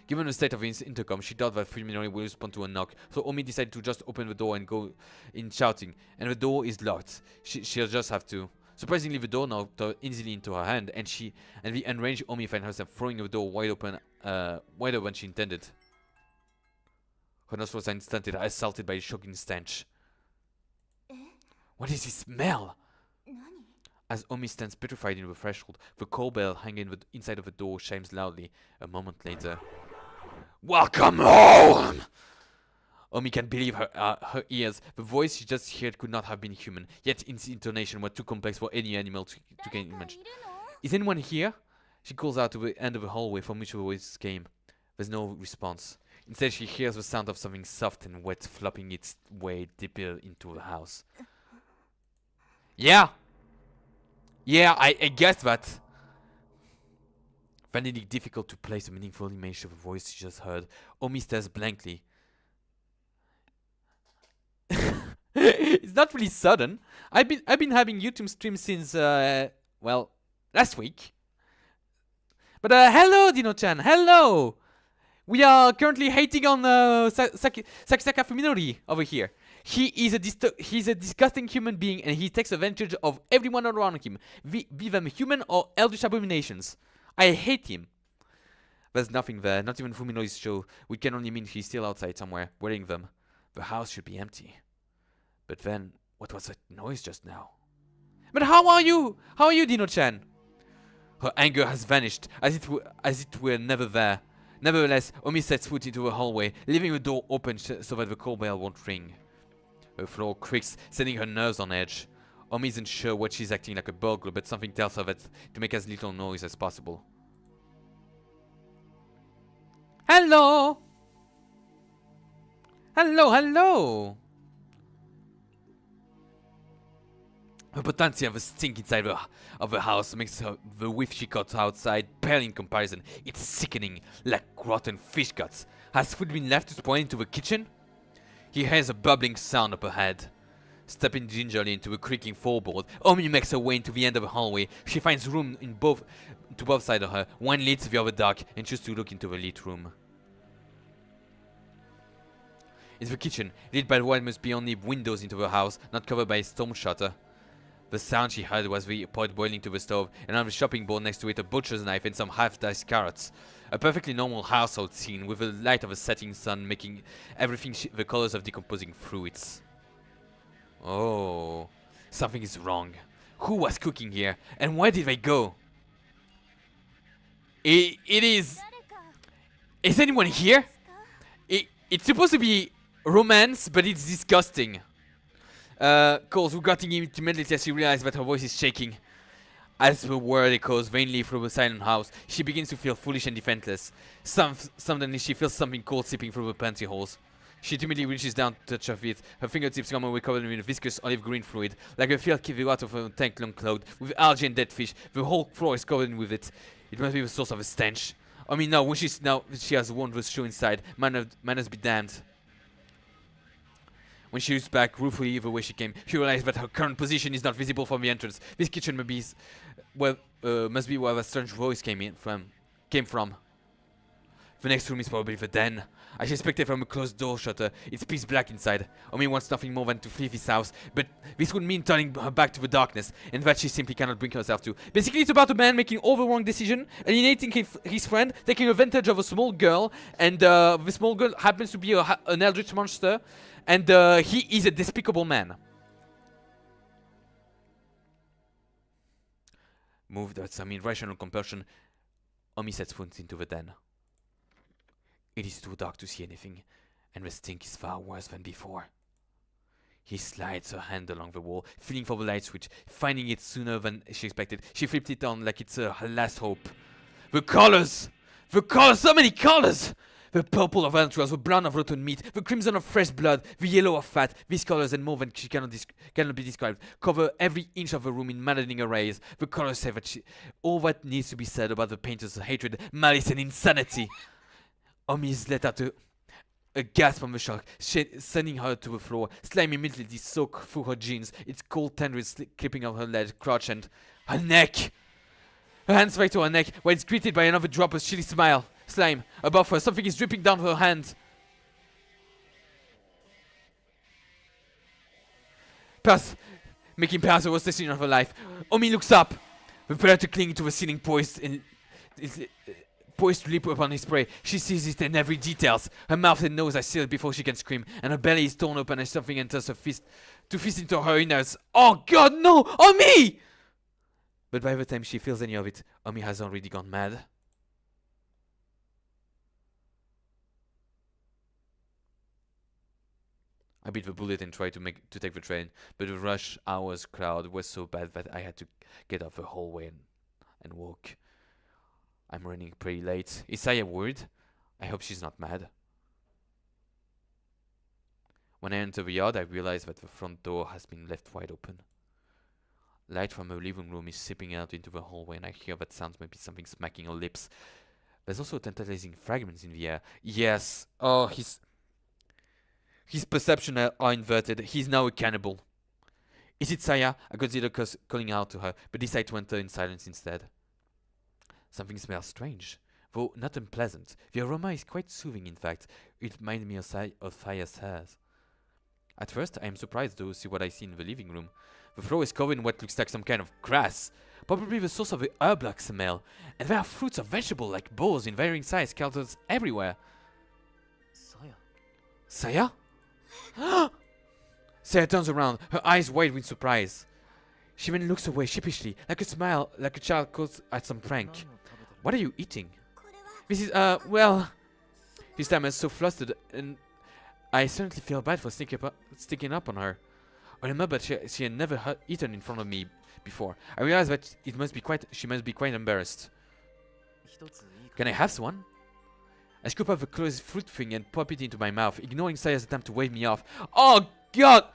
Given the state of his intercom, she thought that FUMINORI will respond to a knock, so Omi decided to just open the door and go in shouting. And the door is locked. She'll just have to. Surprisingly, the door knocked easily into her hand, and the enraged Omi finds herself throwing the door wider than she intended. Her nostrils are instantly assaulted by a shocking stench. What is this smell? As Omi stands petrified in the threshold, the call bell hanging inside of the door chimes loudly. A moment later, "Welcome home!" Omi can't believe her ears. The voice she just heard could not have been human, yet its intonation was too complex for any animal to imagine. "Is anyone here?" She calls out to the end of the hallway from which the voice came. There's no response. Instead, she hears the sound of something soft and wet flopping its way deeper into the house. Yeah, I guessed that. Finding it difficult to place a meaningful image of the voice she just heard, Omi stares blankly. It's not really sudden. I've been having YouTube streams since well, last week. But hello, Dino-chan. Hello. We are currently hating on SAKISAKA FUMINORI over here. He's a disgusting human being, and he takes advantage of everyone around him, be them human or eldritch abominations. I hate him. There's nothing there, not even FUMINORI's show, which can only mean he's still outside somewhere, wearing them. The house should be empty. But then, what was that noise just now? But how are you? How are you, Dino-chan? Her anger has vanished, as it were never there. Nevertheless, Omi sets foot into the hallway, leaving the door open so that the call bell won't ring. Her floor creaks, sending her nerves on edge. Omi isn't sure what she's acting like a burglar, but something tells her that to make as little noise as possible. Hello! Hello! The potency of the stink inside of the house makes the whiff she got outside pale in comparison. It's sickening, like rotten fish guts. Has food been left to spoil into the kitchen? He hears a bubbling sound up ahead. Stepping gingerly into the creaking floorboard, Omi makes her way into the end of the hallway. She finds room to both sides of her. One leads, the other dark, and chooses to look into the lit room. It's the kitchen, lit by what must be only windows into the house, not covered by a storm shutter. The sound she heard was the pot boiling to the stove, and on the shopping board next to it a butcher's knife and some half-diced carrots. A perfectly normal household scene, with the light of a setting sun making everything the colors of decomposing fruits. Oh, something is wrong. Who was cooking here, and where did they go? It is... Is anyone here? It's supposed to be romance, but it's disgusting. Calls regretting it immediately as she realizes that her voice is shaking. As the word echoes vainly through the silent house, she begins to feel foolish and defenseless. Suddenly she feels something cold seeping through the panty holes. She timidly reaches down to touch her feet. Her fingertips come away covered in viscous olive green fluid, like a field kicked out of a tank long cloud, with algae and dead fish. The whole floor is covered with it. It must be the source of a stench. I mean, now she has a wondrous show inside. Manners be damned. When she looks back ruefully the way she came, she realizes that her current position is not visible from the entrance. This kitchen must be where the strange voice came from. The next room is probably the den. I suspected from a closed door shutter. It's pitch black inside. Omi wants nothing more than to flee this house, but this would mean turning her back to the darkness, and that she simply cannot bring herself to. Basically, it's about a man making all the wrong decision, alienating his friend, taking advantage of a small girl, and the small girl happens to be an eldritch monster, and he is a despicable man. Moved by some irrational compulsion, Omi sets foot into the den. It is too dark to see anything, and the stink is far worse than before. He slides her hand along the wall, feeling for the light switch, finding it sooner than she expected. She flipped it on like it's her last hope. The colors! The colors! So many colors! The purple of entrails, the brown of rotten meat, the crimson of fresh blood, the yellow of fat. These colors and more than she cannot be described cover every inch of the room in maddening arrays. The colors say that all that needs to be said about the painter's hatred, malice, and insanity. Omi is let out a gasp from the shock, sending her to the floor. Slime immediately soaked through her jeans, its cold tendrils clipping off her leg, crotch, and her neck. Her hands right to her neck, where it's greeted by another drop of chilly slime. Above her, something is dripping down her hand. Making perhaps the worst decision of her life. Omi looks up, prepared to cling to the ceiling, poised to leap upon his prey. She sees it in every detail. Her mouth and nose are sealed before she can scream, and her belly is torn open as something enters her fist into her innards. Oh God, no! Omi! But by the time she feels any of it, Omi has already gone mad. I beat the bullet and tried to take the train, but the rush hour's crowd was so bad that I had to get off the hallway and walk. I'm running pretty late. Is Saya worried? I hope she's not mad. When I enter the yard, I realize that the front door has been left wide open. Light from her living room is seeping out into the hallway, and I hear that sounds maybe something smacking her lips. There's also tantalizing fragments in the air. Yes. Oh, his perceptions are inverted. He's now a cannibal. Is it Saya? I consider calling out to her, but decide to enter in silence instead. Something smells strange, though not unpleasant. The aroma is quite soothing, in fact. It reminds me of Saya's hairs. At first, I am surprised to see what I see in the living room. The floor is covered in what looks like some kind of grass, probably the source of the herb-like smell, and there are fruits or vegetables like balls in varying size scattered everywhere. Saya? Saya turns around, her eyes wide with surprise. She then looks away sheepishly, like a child caught at some prank. What are you eating? This is, well... This time I was so flustered, and I certainly feel bad for sticking up on her. I remember she had never eaten in front of me before. I realized that she must be quite embarrassed. Can I have one? I scoop up the closed fruit thing and pop it into my mouth, ignoring Saya's attempt to wave me off. Oh God!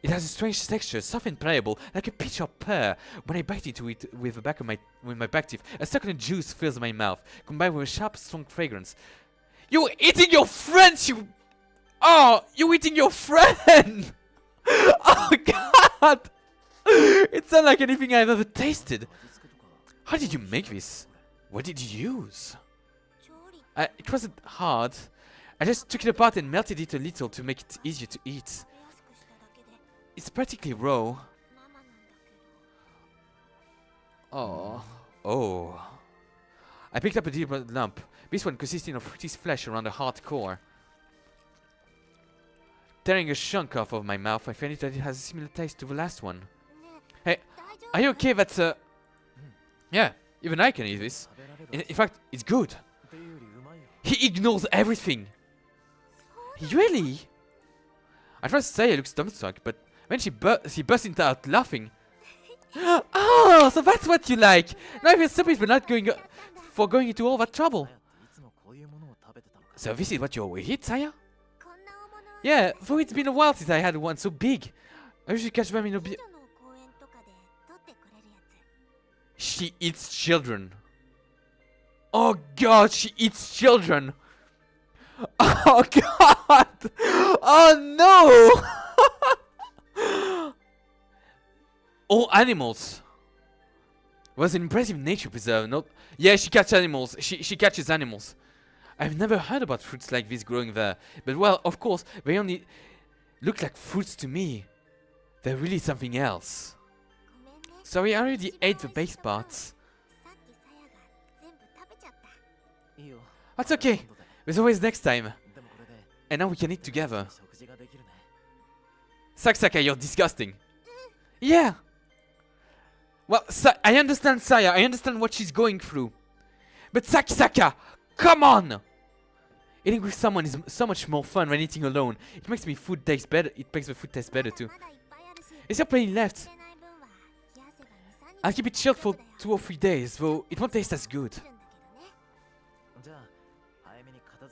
It has a strange texture, soft and pliable, like a peach or pear. When I bite into it with my back teeth, a succulent juice fills my mouth, combined with a sharp, strong fragrance. You're eating your friends, you... Oh, you're eating your friend! Oh God! It's not like anything I've ever tasted. How did you make this? What did you use? It wasn't hard. I just took it apart and melted it a little to make it easier to eat. It's practically raw. Oh. Oh. I picked up a deeper lump. This one consisting of fruity flesh around the hard core. Tearing a chunk off of my mouth, I find that it has a similar taste to the last one. Hey, are you okay that, yeah, even I can eat this. In fact, it's good. He ignores everything. Really? I tried to say I look stomach-struck, but when she burst into out laughing. Oh, so that's what you like. Now I feel stupid for not going into all that trouble. So this is what you always eat, Saya? Yeah, though it's been a while since I had one so big. I usually catch them in a She eats children. Oh god, she eats children. Oh god! Oh no! All animals. Was an impressive nature preserve, not... Yeah, she catches animals. She catches animals. I've never heard about fruits like this growing there. But well, of course, they only look like fruits to me. They're really something else. Sorry, I already ate the base parts. That's okay. There's always next time. And now we can eat together. SAKISAKA, you're disgusting. Yeah. Well, I understand Saya. I understand what she's going through. But SAKISAKA, come on! Eating with someone is so much more fun than eating alone. It makes the food taste better. It makes the food taste better too. Is there plenty left? I'll keep it chilled for 2 or 3 days, though it won't taste as good.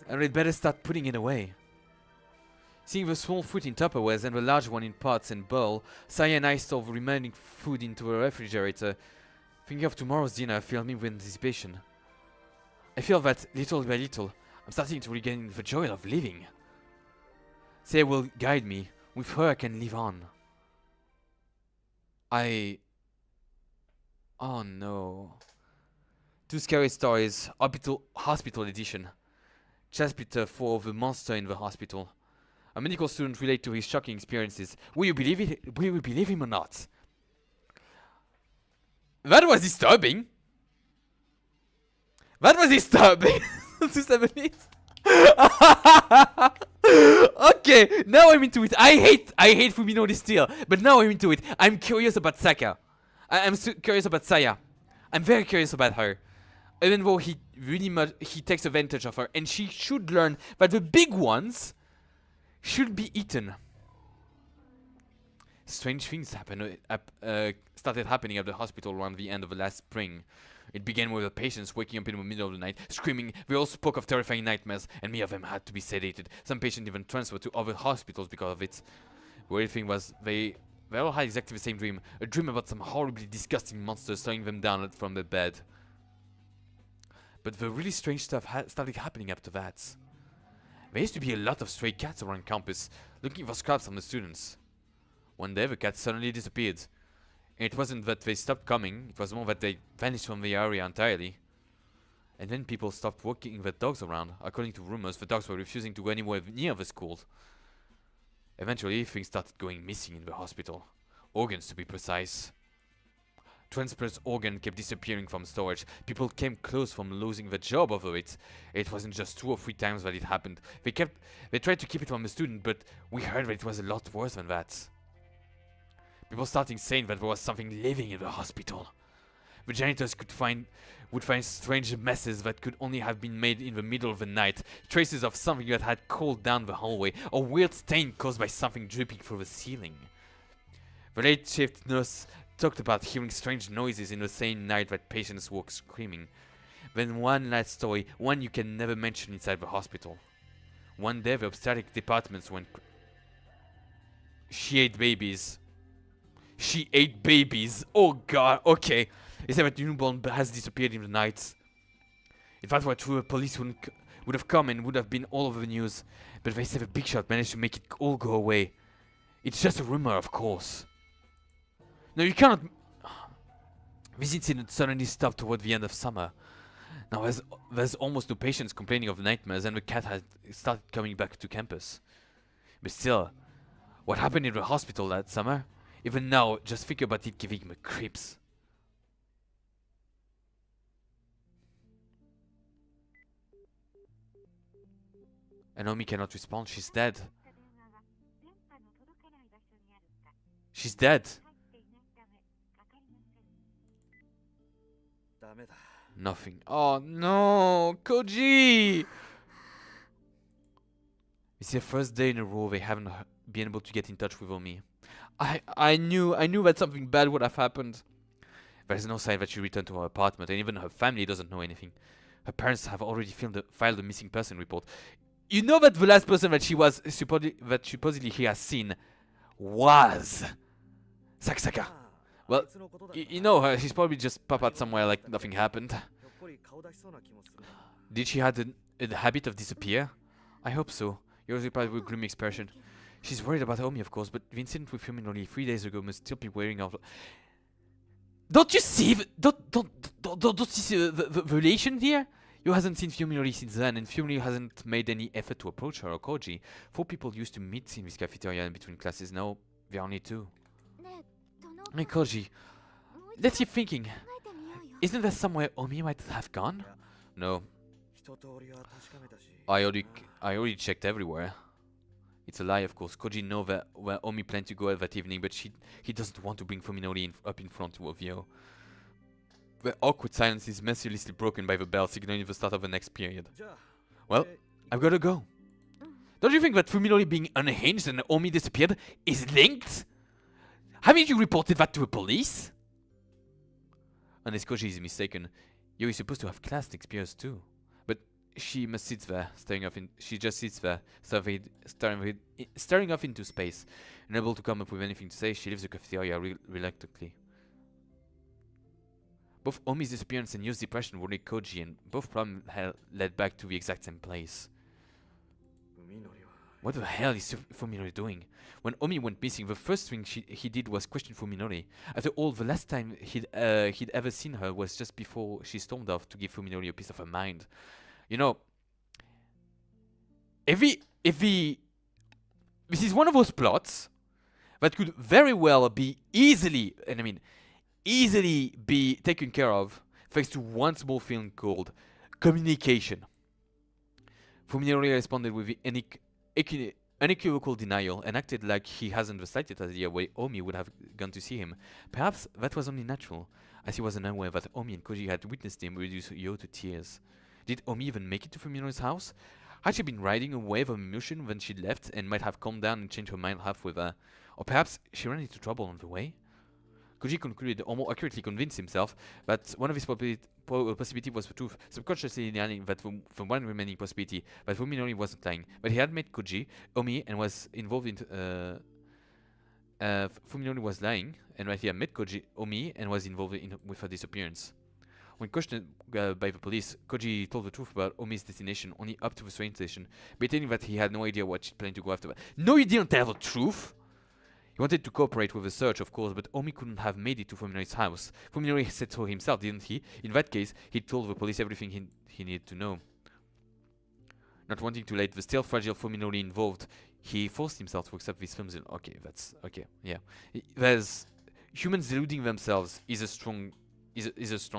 I'd better start putting it away. Seeing the small fruit in Tupperwares and the large one in pots and bowl, Saya and I store the remaining food into a refrigerator. Thinking of tomorrow's dinner fills me with anticipation. I feel that, little by little, I'm starting to regain the joy of living. Saya will guide me. With her I can live on. Oh no. 2 scary stories. Hospital edition. Chapter 4 of the monster in the hospital. A medical student relates to his shocking experiences. Will you believe it? Will you believe him or not? That was disturbing. That was disturbing. To say the least. Okay, now I'm into it. I hate FUMINORI still, but now I'm into it. I'm curious about Saka. I'm curious about Saya. I'm very curious about her. Even though he takes advantage of her, and she should learn that the big ones should be eaten. Strange things started happening at the hospital around the end of the last spring. It began with the patients waking up in the middle of the night, screaming. They all spoke of terrifying nightmares, and many of them had to be sedated. Some patients even transferred to other hospitals because of it. The weird thing was they all had exactly the same dream. A dream about some horribly disgusting monster slowing them down from the bed. But the really strange stuff started happening after that. There used to be a lot of stray cats around campus, looking for scraps from the students. One day the cats suddenly disappeared. And it wasn't that they stopped coming, it was more that they vanished from the area entirely. And then people stopped walking their dogs around. According to rumors, the dogs were refusing to go anywhere near the school. Eventually, things started going missing in the hospital. Organs, to be precise. Transplants organ kept disappearing from storage. People came close from losing their job over it. It wasn't just 2 or 3 times that it happened. They tried to keep it from the student, but we heard that it was a lot worse than that. People started saying that there was something living in the hospital. The janitors would find strange messes that could only have been made in the middle of the night, traces of something that had cooled down the hallway, or weird stain caused by something dripping through the ceiling. The late shift nurse talked about hearing strange noises in the same night that patients woke screaming. Then one last story, one you can never mention inside the hospital. One day the obstetric departments went... She ate babies. She ate babies. Oh god, okay. They said that the newborn has disappeared in the night. If that were true, the police would have come and would have been all over the news. But they said the big shot managed to make it all go away. It's just a rumor, of course. No, you cannot... This incident suddenly stopped toward the end of summer. Now there's almost no patients complaining of nightmares, and the cat has started coming back to campus. But still, what happened in the hospital that summer? Even now, just think about it giving me creeps. And Naomi cannot respond, she's dead. She's dead. Nothing. Oh no, Koji! It's the first day in a row they haven't been able to get in touch with Omi. I knew that something bad would have happened. There's no sign that she returned to her apartment, and even her family doesn't know anything. Her parents have already filed a missing person report. You know that the last person that supposedly he has seen was SAKISAKA. Well, you know her, she's probably just popped out somewhere like nothing happened. Did she have a habit of disappear? I hope so. Yours replied with a gloomy expression. She's worried about Omi, of course, but the incident with FUMINORI 3 days ago must still be wearing off. Don't you see? Don't you see the relation here? You hasn't seen FUMINORI since then, and FUMINORI hasn't made any effort to approach her or Koji. 4 people used to meet in this cafeteria in between classes. Now there are only 2. Hey Koji, let's keep thinking. Isn't there somewhere Omi might have gone? No. I already checked everywhere. It's a lie, of course. Koji knows where Omi planned to go that evening, but he doesn't want to bring FUMINORI up in front of Yo. The awkward silence is mercilessly broken by the bell signaling the start of the next period. Well, I've got to go. Don't you think that FUMINORI being unhinged and Omi disappeared is linked? Haven't you reported that to the police? Unless Koji is mistaken, Yo is supposed to have class next period too. But she must sit there, staring off she just sits there, staring off into space. Unable to come up with anything to say, she leaves the cafeteria reluctantly. Both Omi's disappearance and Yo's depression worried Koji, and both problems led back to the exact same place. What the hell is FUMINORI doing? When Omi went missing, the first thing he did was question FUMINORI. After all, the last time he'd ever seen her was just before she stormed off to give FUMINORI a piece of her mind. You know, this is one of those plots that could very well be easily, and I mean easily be taken care of thanks to one small thing called communication. FUMINORI responded with unequivocal denial and acted like he hasn't the slightest idea why Omi would have gone to see him. Perhaps that was only natural, as he was unaware that Omi and Koji had witnessed him reduce Yo to tears. Did Omi even make it to FUMINORI's house? Had she been riding a wave of emotion when she left and might have calmed down and changed her mind halfway there? Or perhaps she ran into trouble on the way? Koji concluded, or more accurately convinced himself, that one of his possibilities was the truth, subconsciously ignoring that the one remaining possibility, that FUMINORI wasn't lying. But he had met Omi, and was involved in... FUMINORI was lying, and that he had met Omi, and was involved with her disappearance. When questioned by the police, Koji told the truth about Omi's destination only up to the train station, maintaining that he had no idea what she planned to go after. No, you didn't tell the truth! He wanted to cooperate with the search, of course, but Omi couldn't have made it to FUMINORI's house. FUMINORI said so himself, didn't he? In that case, he told the police everything he needed to know. Not wanting to let the still fragile FUMINORI involved, he forced himself to accept these films. Okay, that's okay. Yeah, there's humans deluding themselves is a strong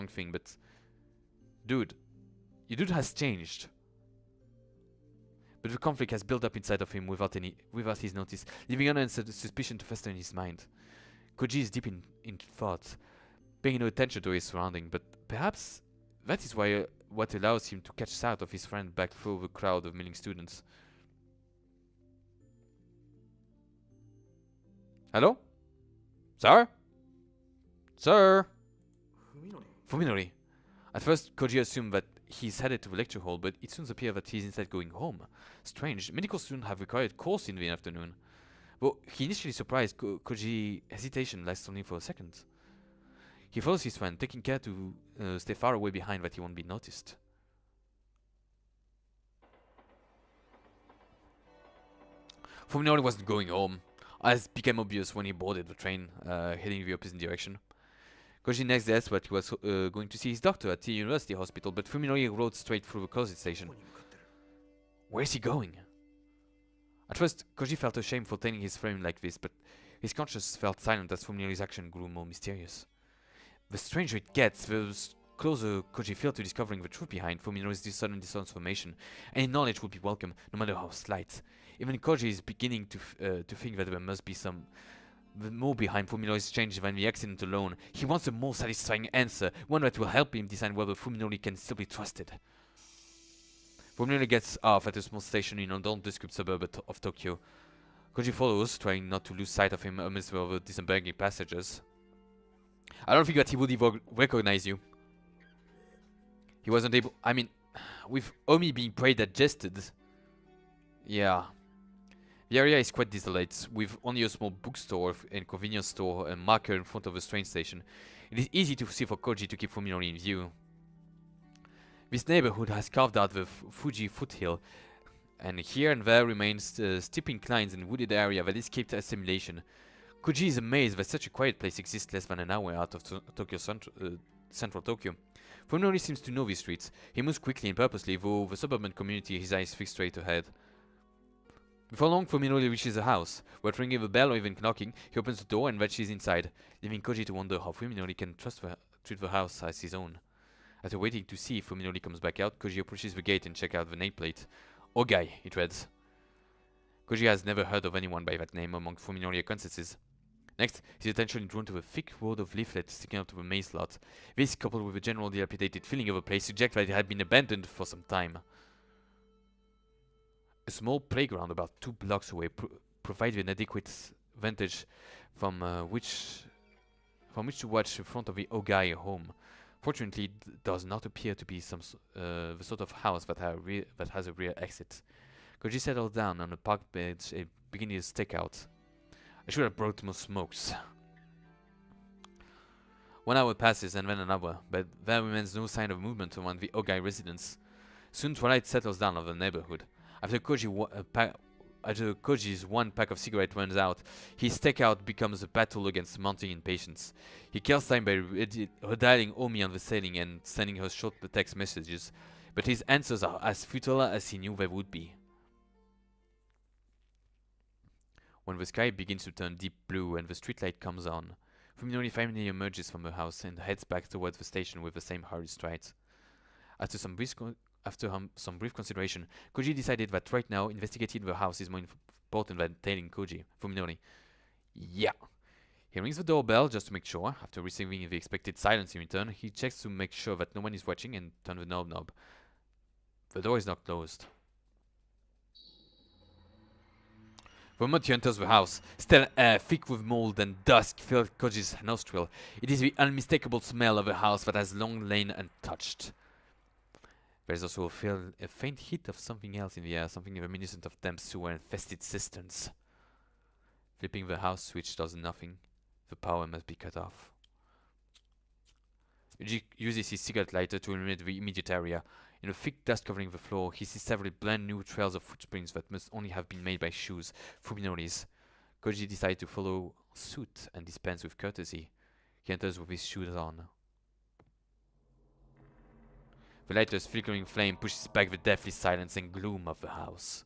thing, but dude, your dude has changed. But the conflict has built up inside of him without his notice, leaving unanswered suspicion to fester in his mind. Koji is deep in thought, paying no attention to his surroundings, but perhaps that is why what allows him to catch sight of his friend back through the crowd of milling students. Hello? Sir? Sir? FUMINORI. At first, Koji assumed that he's headed to the lecture hall, but it soon appeared that he's instead going home. Strange, medical students have required course in the afternoon. Well, he initially surprised Koji's hesitation lasts only for a second. He follows his friend, taking care to stay far away behind that he won't be noticed. FUMINORI wasn't going home, as became obvious when he boarded the train, heading in the opposite direction. Koji next guessed that he was going to see his doctor at the university hospital, but Fuminori rode straight through the closest station. Where is he going? At first, Koji felt ashamed for telling his friend like this, but his conscience felt silent as Fuminori's action grew more mysterious. The stranger it gets, the closer Koji felt to discovering the truth behind Fuminori's sudden transformation. Any knowledge would be welcome, no matter how slight. Even Koji is beginning to think that there must be some more behind Fuminori's change than the accident alone. He wants a more satisfying answer, one that will help him decide whether Fuminori can still be trusted. Fuminori gets off at a small station in a nondescript suburb of Tokyo. Koji follows, trying not to lose sight of him amidst the other disembarking passengers. I don't think that he would even recognize you. He wasn't able. I mean, with Omi being pre-digested. Yeah. The area is quite desolate, with only a small bookstore and convenience store and marker in front of the train station. It is easy to see for Koji to keep Fuminori in view. This neighborhood has carved out the Fuji foothill, and here and there remains steep inclines and wooded area that escaped assimilation. Koji is amazed that such a quiet place exists less than an hour out of Tokyo central Tokyo. Fuminori seems to know these streets. He moves quickly and purposely, though the suburban community his eyes fixed straight ahead. Before long, Fuminori reaches the house. Without ringing the bell or even knocking, he opens the door and ventures inside, leaving Koji to wonder how Fuminori can treat the house as his own. After waiting to see if Fuminori comes back out, Koji approaches the gate and checks out the nameplate. Ogai, it reads. Koji has never heard of anyone by that name among Fuminori acquaintances. Next, his attention is drawn to a thick wad of leaflets sticking out of a maze lot. This, coupled with a general dilapidated feeling of the place, suggests that it had been abandoned for some time. A small playground about 2 blocks away provides an adequate vantage from which to watch the front of the Ogai home. Fortunately, it does not appear to be the sort of house that has a rear exit. Koji settles down on a park bench and begins his stakeout. I should have brought more smokes. 1 hour passes and then another, but there remains no sign of movement around the Ogai residence. Soon twilight settles down over the neighborhood. After Koji's 1 pack of cigarettes runs out, his stakeout becomes a battle against mounting impatience. He kills time by redialing Omi on the ceiling and sending her short text messages, but his answers are as futile as he knew they would be. When the sky begins to turn deep blue and the streetlight comes on, Fuminori finally emerges from her house and heads back towards the station with the same hurried strides. After some brief consideration, Koji decided that right now investigating the house is more important than tailing Fuminori. Yeah. He rings the doorbell just to make sure. After receiving the expected silence in return, he checks to make sure that no one is watching and turns the knob. The door is not closed. The moment he enters the house, stale air thick with mold and dust fills Koji's nostril. It is the unmistakable smell of a house that has long lain untouched. There is also a faint hint of something else in the air, something reminiscent of damp sewer and infested cisterns. Flipping the house switch does nothing. The power must be cut off. Yuji uses his cigarette lighter to illuminate the immediate area. In the thick dust covering the floor, he sees several brand new trails of footprints that must only have been made by shoes, Fuminori's. Koji decides to follow suit and dispense with courtesy. He enters with his shoes on. The lighter's flickering flame pushes back the deathly silence and gloom of the house.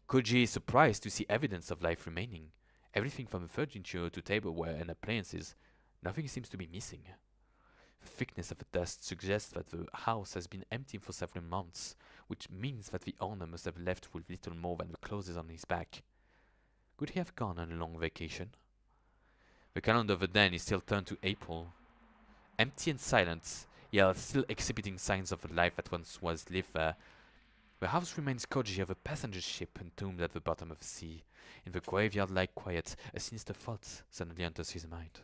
Koji is surprised to see evidence of life remaining. Everything from the furniture to tableware and appliances, nothing seems to be missing. The thickness of the dust suggests that the house has been empty for several months, which means that the owner must have left with little more than the clothes on his back. Could he have gone on a long vacation? The calendar of the den is still turned to April. Empty and silent, yet still exhibiting signs of the life that once was lived there. The house reminds Koji of a passenger ship entombed at the bottom of the sea. In the graveyard-like quiet, a sinister thought suddenly enters his mind.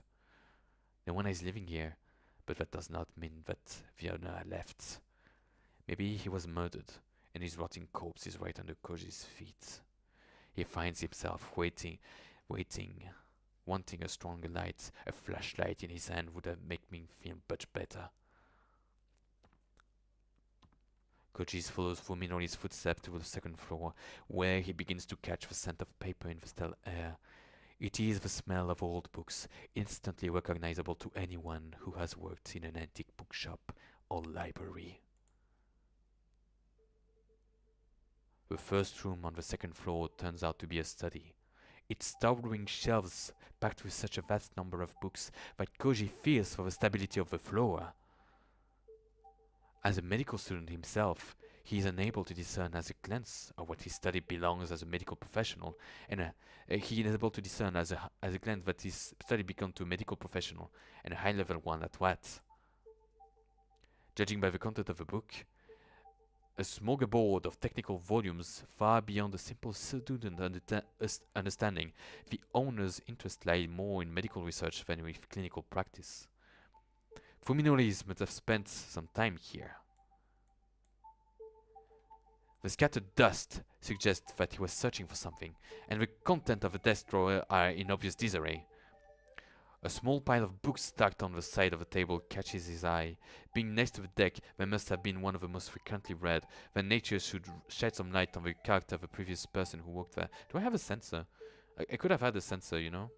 No one is living here, but that does not mean that the owner left. Maybe he was murdered, and his rotting corpse is right under Koji's feet. He finds himself waiting, wanting a stronger light. A flashlight in his hand would have made me feel much better. Koji follows Fuminori's footsteps to the second floor, where he begins to catch the scent of paper in the stale air. It is the smell of old books, instantly recognizable to anyone who has worked in an antique bookshop or library. The first room on the second floor turns out to be a study. Its towering shelves packed with such a vast number of books that Koji fears for the stability of the floor. As a medical student himself, he is unable to discern at a glance of what his study belongs as a medical professional, and he is able to discern as a glance that his study belongs to a medical professional, and a high-level one at that. Judging by the content of the book, a smorgasbord of technical volumes far beyond a simple student understanding, the owner's interest lay more in medical research than with clinical practice. FUMINORI must have spent some time here. The scattered dust suggests that he was searching for something, and the content of the desk drawer are in obvious disarray. A small pile of books stacked on the side of the table catches his eye. Being next to the deck, they must have been one of the most frequently read. Then nature should shed some light on the character of the previous person who worked there. Do I have a sensor? I could have had a sensor, you know?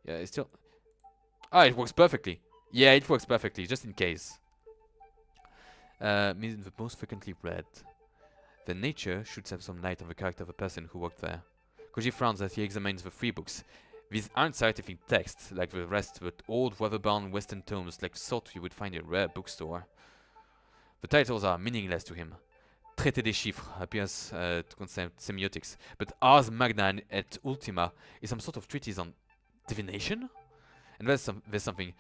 Yeah, it's still... Ah, it works perfectly. Yeah, it works perfectly, just in case. Means the most frequently read. The nature should have some light on the character of the person who worked there. Koji frowns as he examines the free books. These aren't scientific texts like the rest, but old weather-bound Western tomes like sort you would find in a rare bookstore. The titles are meaningless to him. Traité des chiffres appears to concern semiotics, but Ars Magna et Ultima is some sort of treatise on divination? And there's something.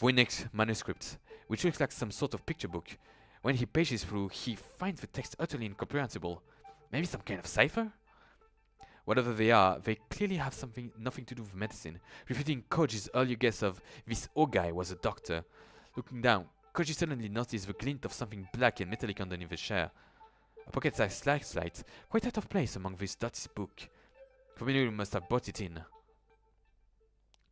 Voynech's manuscript, which looks like some sort of picture book. When he pages through, he finds the text utterly incomprehensible. Maybe some kind of cipher? Whatever they are, they clearly have nothing to do with medicine, refuting Koji's earlier guess of this Ogai was a doctor. Looking down, Koji suddenly noticed the glint of something black and metallic underneath the chair. A pocket-sized flashlight, quite out of place among this dirty book. FUMINORI must have brought it in.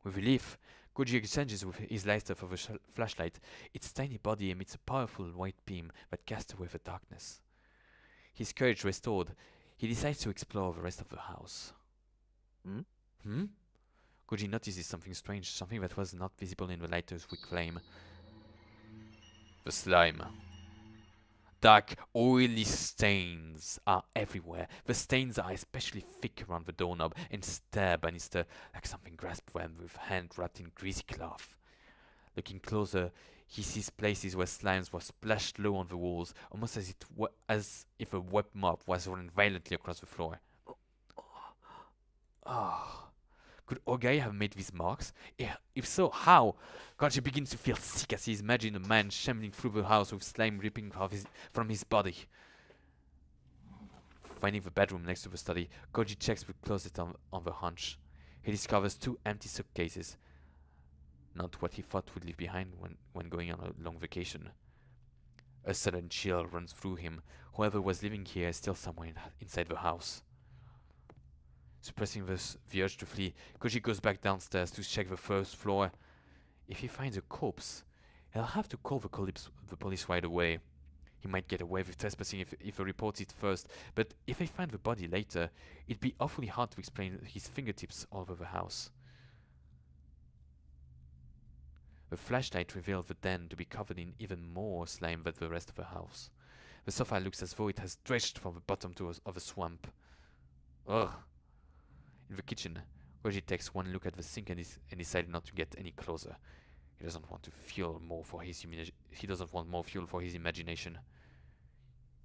With relief, Koji exchanges with his lighter for the flashlight. Its tiny body emits a powerful white beam that casts away the darkness. His courage restored, he decides to explore the rest of the house. Koji notices something strange, something that was not visible in the lighter's weak flame. The slime. Dark, oily stains are everywhere. The stains are especially thick around the doorknob and stare banister like something grasped them with hand wrapped in greasy cloth. Looking closer, he sees places where slimes were splashed low on the walls, almost as if a wet mop was running violently across the floor. Could Ogai have made these marks? If so, how? Koji begins to feel sick as he imagines a man shambling through the house with slime dripping from his body. Finding the bedroom next to the study, Koji checks the closet on the hunch. He discovers 2 empty suitcases. Not what he thought would leave behind when going on a long vacation. A sudden chill runs through him. Whoever was living here is still somewhere inside the house. Suppressing the urge to flee, Koji goes back downstairs to check the first floor. If he finds a corpse, he'll have to call the police right away. He might get away with trespassing if he reports it first, but if they find the body later, it'd be awfully hard to explain his fingertips all over the house. The flashlight revealed the den to be covered in even more slime than the rest of the house. The sofa looks as though it has dredged from the bottom of a swamp. Ugh. In the kitchen, Koji takes one look at the sink and decides not to get any closer. He doesn't want more fuel for his imagination.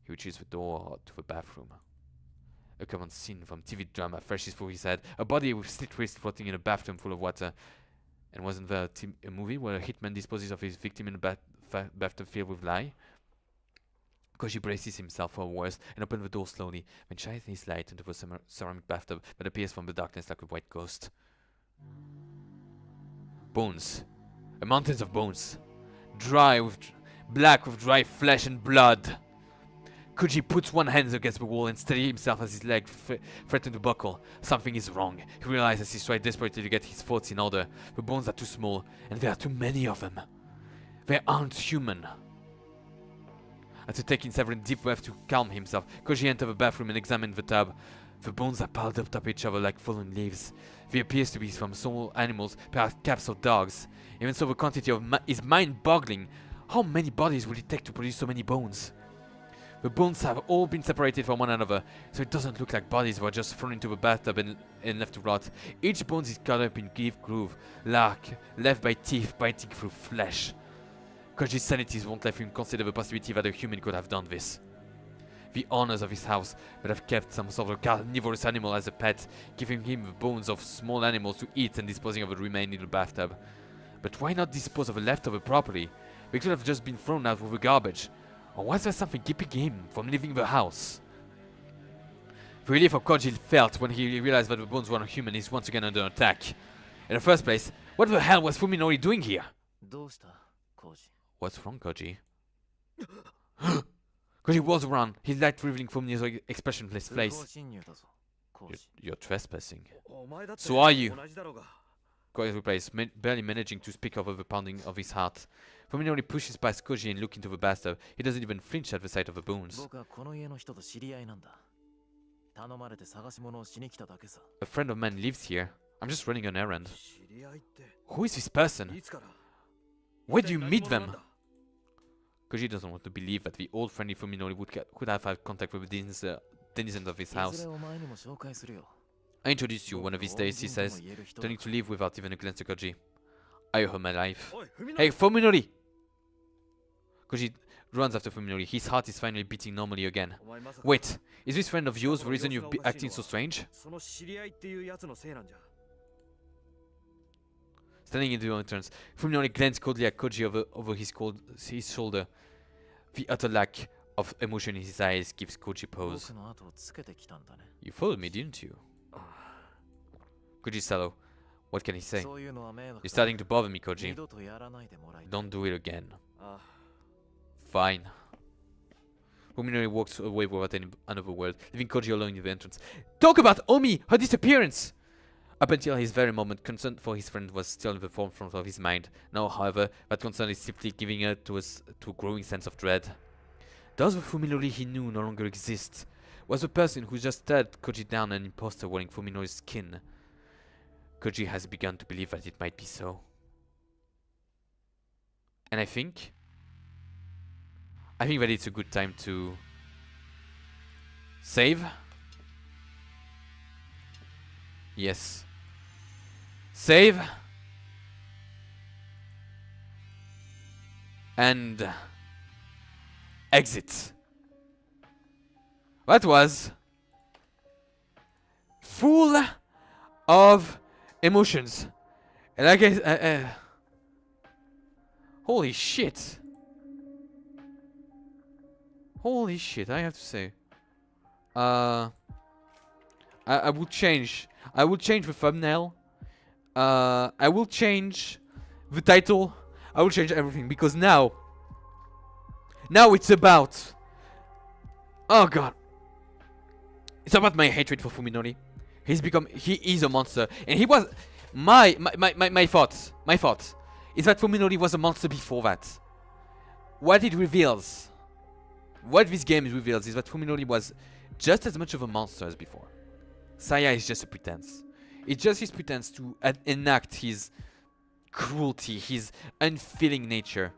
He reaches the door to the bathroom. A common scene from TV drama flashes through his head. A body with slit wrists floating in a bathroom full of water. And wasn't there a movie where a hitman disposes of his victim in a bathtub filled with lye? Koji braces himself for worse and opens the door slowly, then shines his light into the ceramic bathtub that appears from the darkness like a white ghost. Bones. A mountain of bones. Black with dry flesh and blood. Koji puts one hand against the wall and steadies himself as his leg threatens to buckle. Something is wrong. He realizes he's trying desperately to get his thoughts in order. The bones are too small, and there are too many of them. They aren't human. After taking several deep breaths to calm himself, Koji enters the bathroom and examines the tub. The bones are piled up top each other like fallen leaves. There appears to be from small animals, perhaps cats or dogs. Even so, the quantity of is mind-boggling. How many bodies would it take to produce so many bones? The bones have all been separated from one another, so it doesn't look like bodies were just thrown into the bathtub and left to rot. Each bone is cut up in deep groove, left by teeth biting through flesh. Koji's sanity won't let him consider the possibility that a human could have done this. The owners of his house would have kept some sort of carnivorous animal as a pet, giving him the bones of small animals to eat and disposing of the remains in the bathtub. But why not dispose of the leftover properly? They could have just been thrown out with the garbage. Or was there something keeping him from leaving the house? The relief of Koji felt when he realized that the bones were not human is once again under attack. In the first place, what the hell was Fuminori doing here? What's wrong, Koji? Koji was around, his light revealing Fuminori's expressionless face. You're trespassing. So are you? Koji replies, barely managing to speak over the pounding of his heart. Fuminori pushes past Koji and looks into the bathtub. He doesn't even flinch at the sight of the bones. A friend of mine lives here. I'm just running an errand. Who is this person? Where do you meet them? Koji doesn't want to believe that the old friendly Fuminori could have had contact with the denizens of his house. I introduce you one of these days, he says, turning to leave without even a glance at Koji. I owe her my life. Hey, Fuminori! Koji runs after Fuminori. His heart is finally beating normally again. Wait, is this friend of yours the reason you've been acting so strange? Standing in the entrance, Fuminori glances coldly at Koji over his shoulder. The utter lack of emotion in his eyes gives Koji pause. You followed me, didn't you? Koji's sallow. What can he say? You're starting to bother me, Koji. Don't do it again. Fine. Fuminori walks away without another word, leaving Koji alone in the entrance. Talk about Omi! Her disappearance! Up until his very moment, concern for his friend was still in the forefront of his mind. Now, however, that concern is simply giving her to a growing sense of dread. Does the Fuminori he knew no longer exist? Was the person who just stared Koji down an imposter wearing Fuminori's skin? Koji has begun to believe that it might be so. And I think that it's a good time to save. Yes. Save. And exit. That was full of emotions. And I guess holy shit. Holy shit, I have to say. I would change. I will change the thumbnail. I will change the title. I will change everything because now it's about. Oh god. It's about my hatred for Fuminori. He is a monster, and he was my thought is that Fuminori was a monster before that. What it reveals, what this game reveals, is that Fuminori was just as much of a monster as before. Saya is just a pretense. It's just his pretense to enact his cruelty, his unfeeling nature.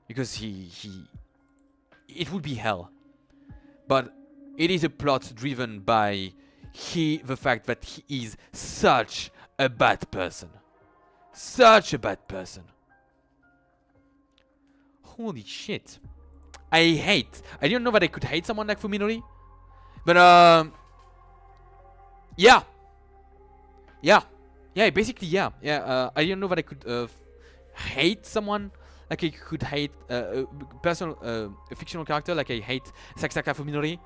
Because it would be hell. But it is a plot driven by the fact that he is such a bad person. Such a bad person. Holy shit. I didn't know that I could hate someone like Fuminori. But yeah, basically yeah. I didn't know that I could hate someone like I could hate a fictional character like I hate SAKISAKA Fuminori.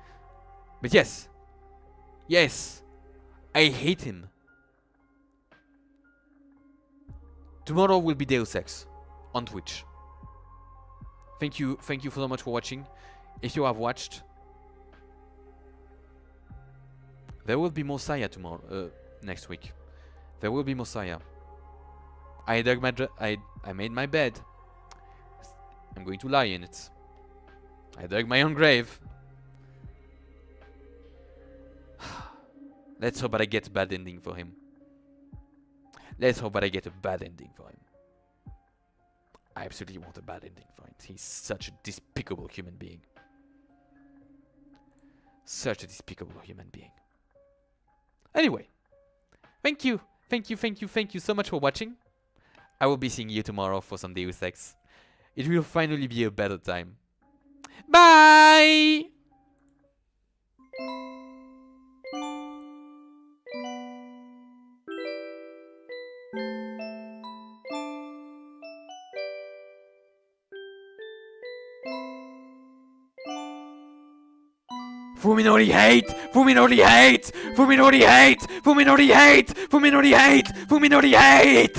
But yes, I hate him. Tomorrow will be Deus Ex on Twitch. Thank you so much for watching. If you have watched, there will be more Saya tomorrow, next week. There will be more Saya. I made my bed. I'm going to lie in it. I dug my own grave. Let's hope that I get a bad ending for him. Let's hope that I get a bad ending for him. I absolutely want a bad ending for him. He's such a despicable human being. Such a despicable human being. Anyway, thank you so much for watching. I will be seeing you tomorrow for some Deus Ex. It will finally be a better time. Bye! FUMINORI hate! FUMINORI hate! FUMINORI hate! FUMINORI hate! FUMINORI hate! FUMINORI hate!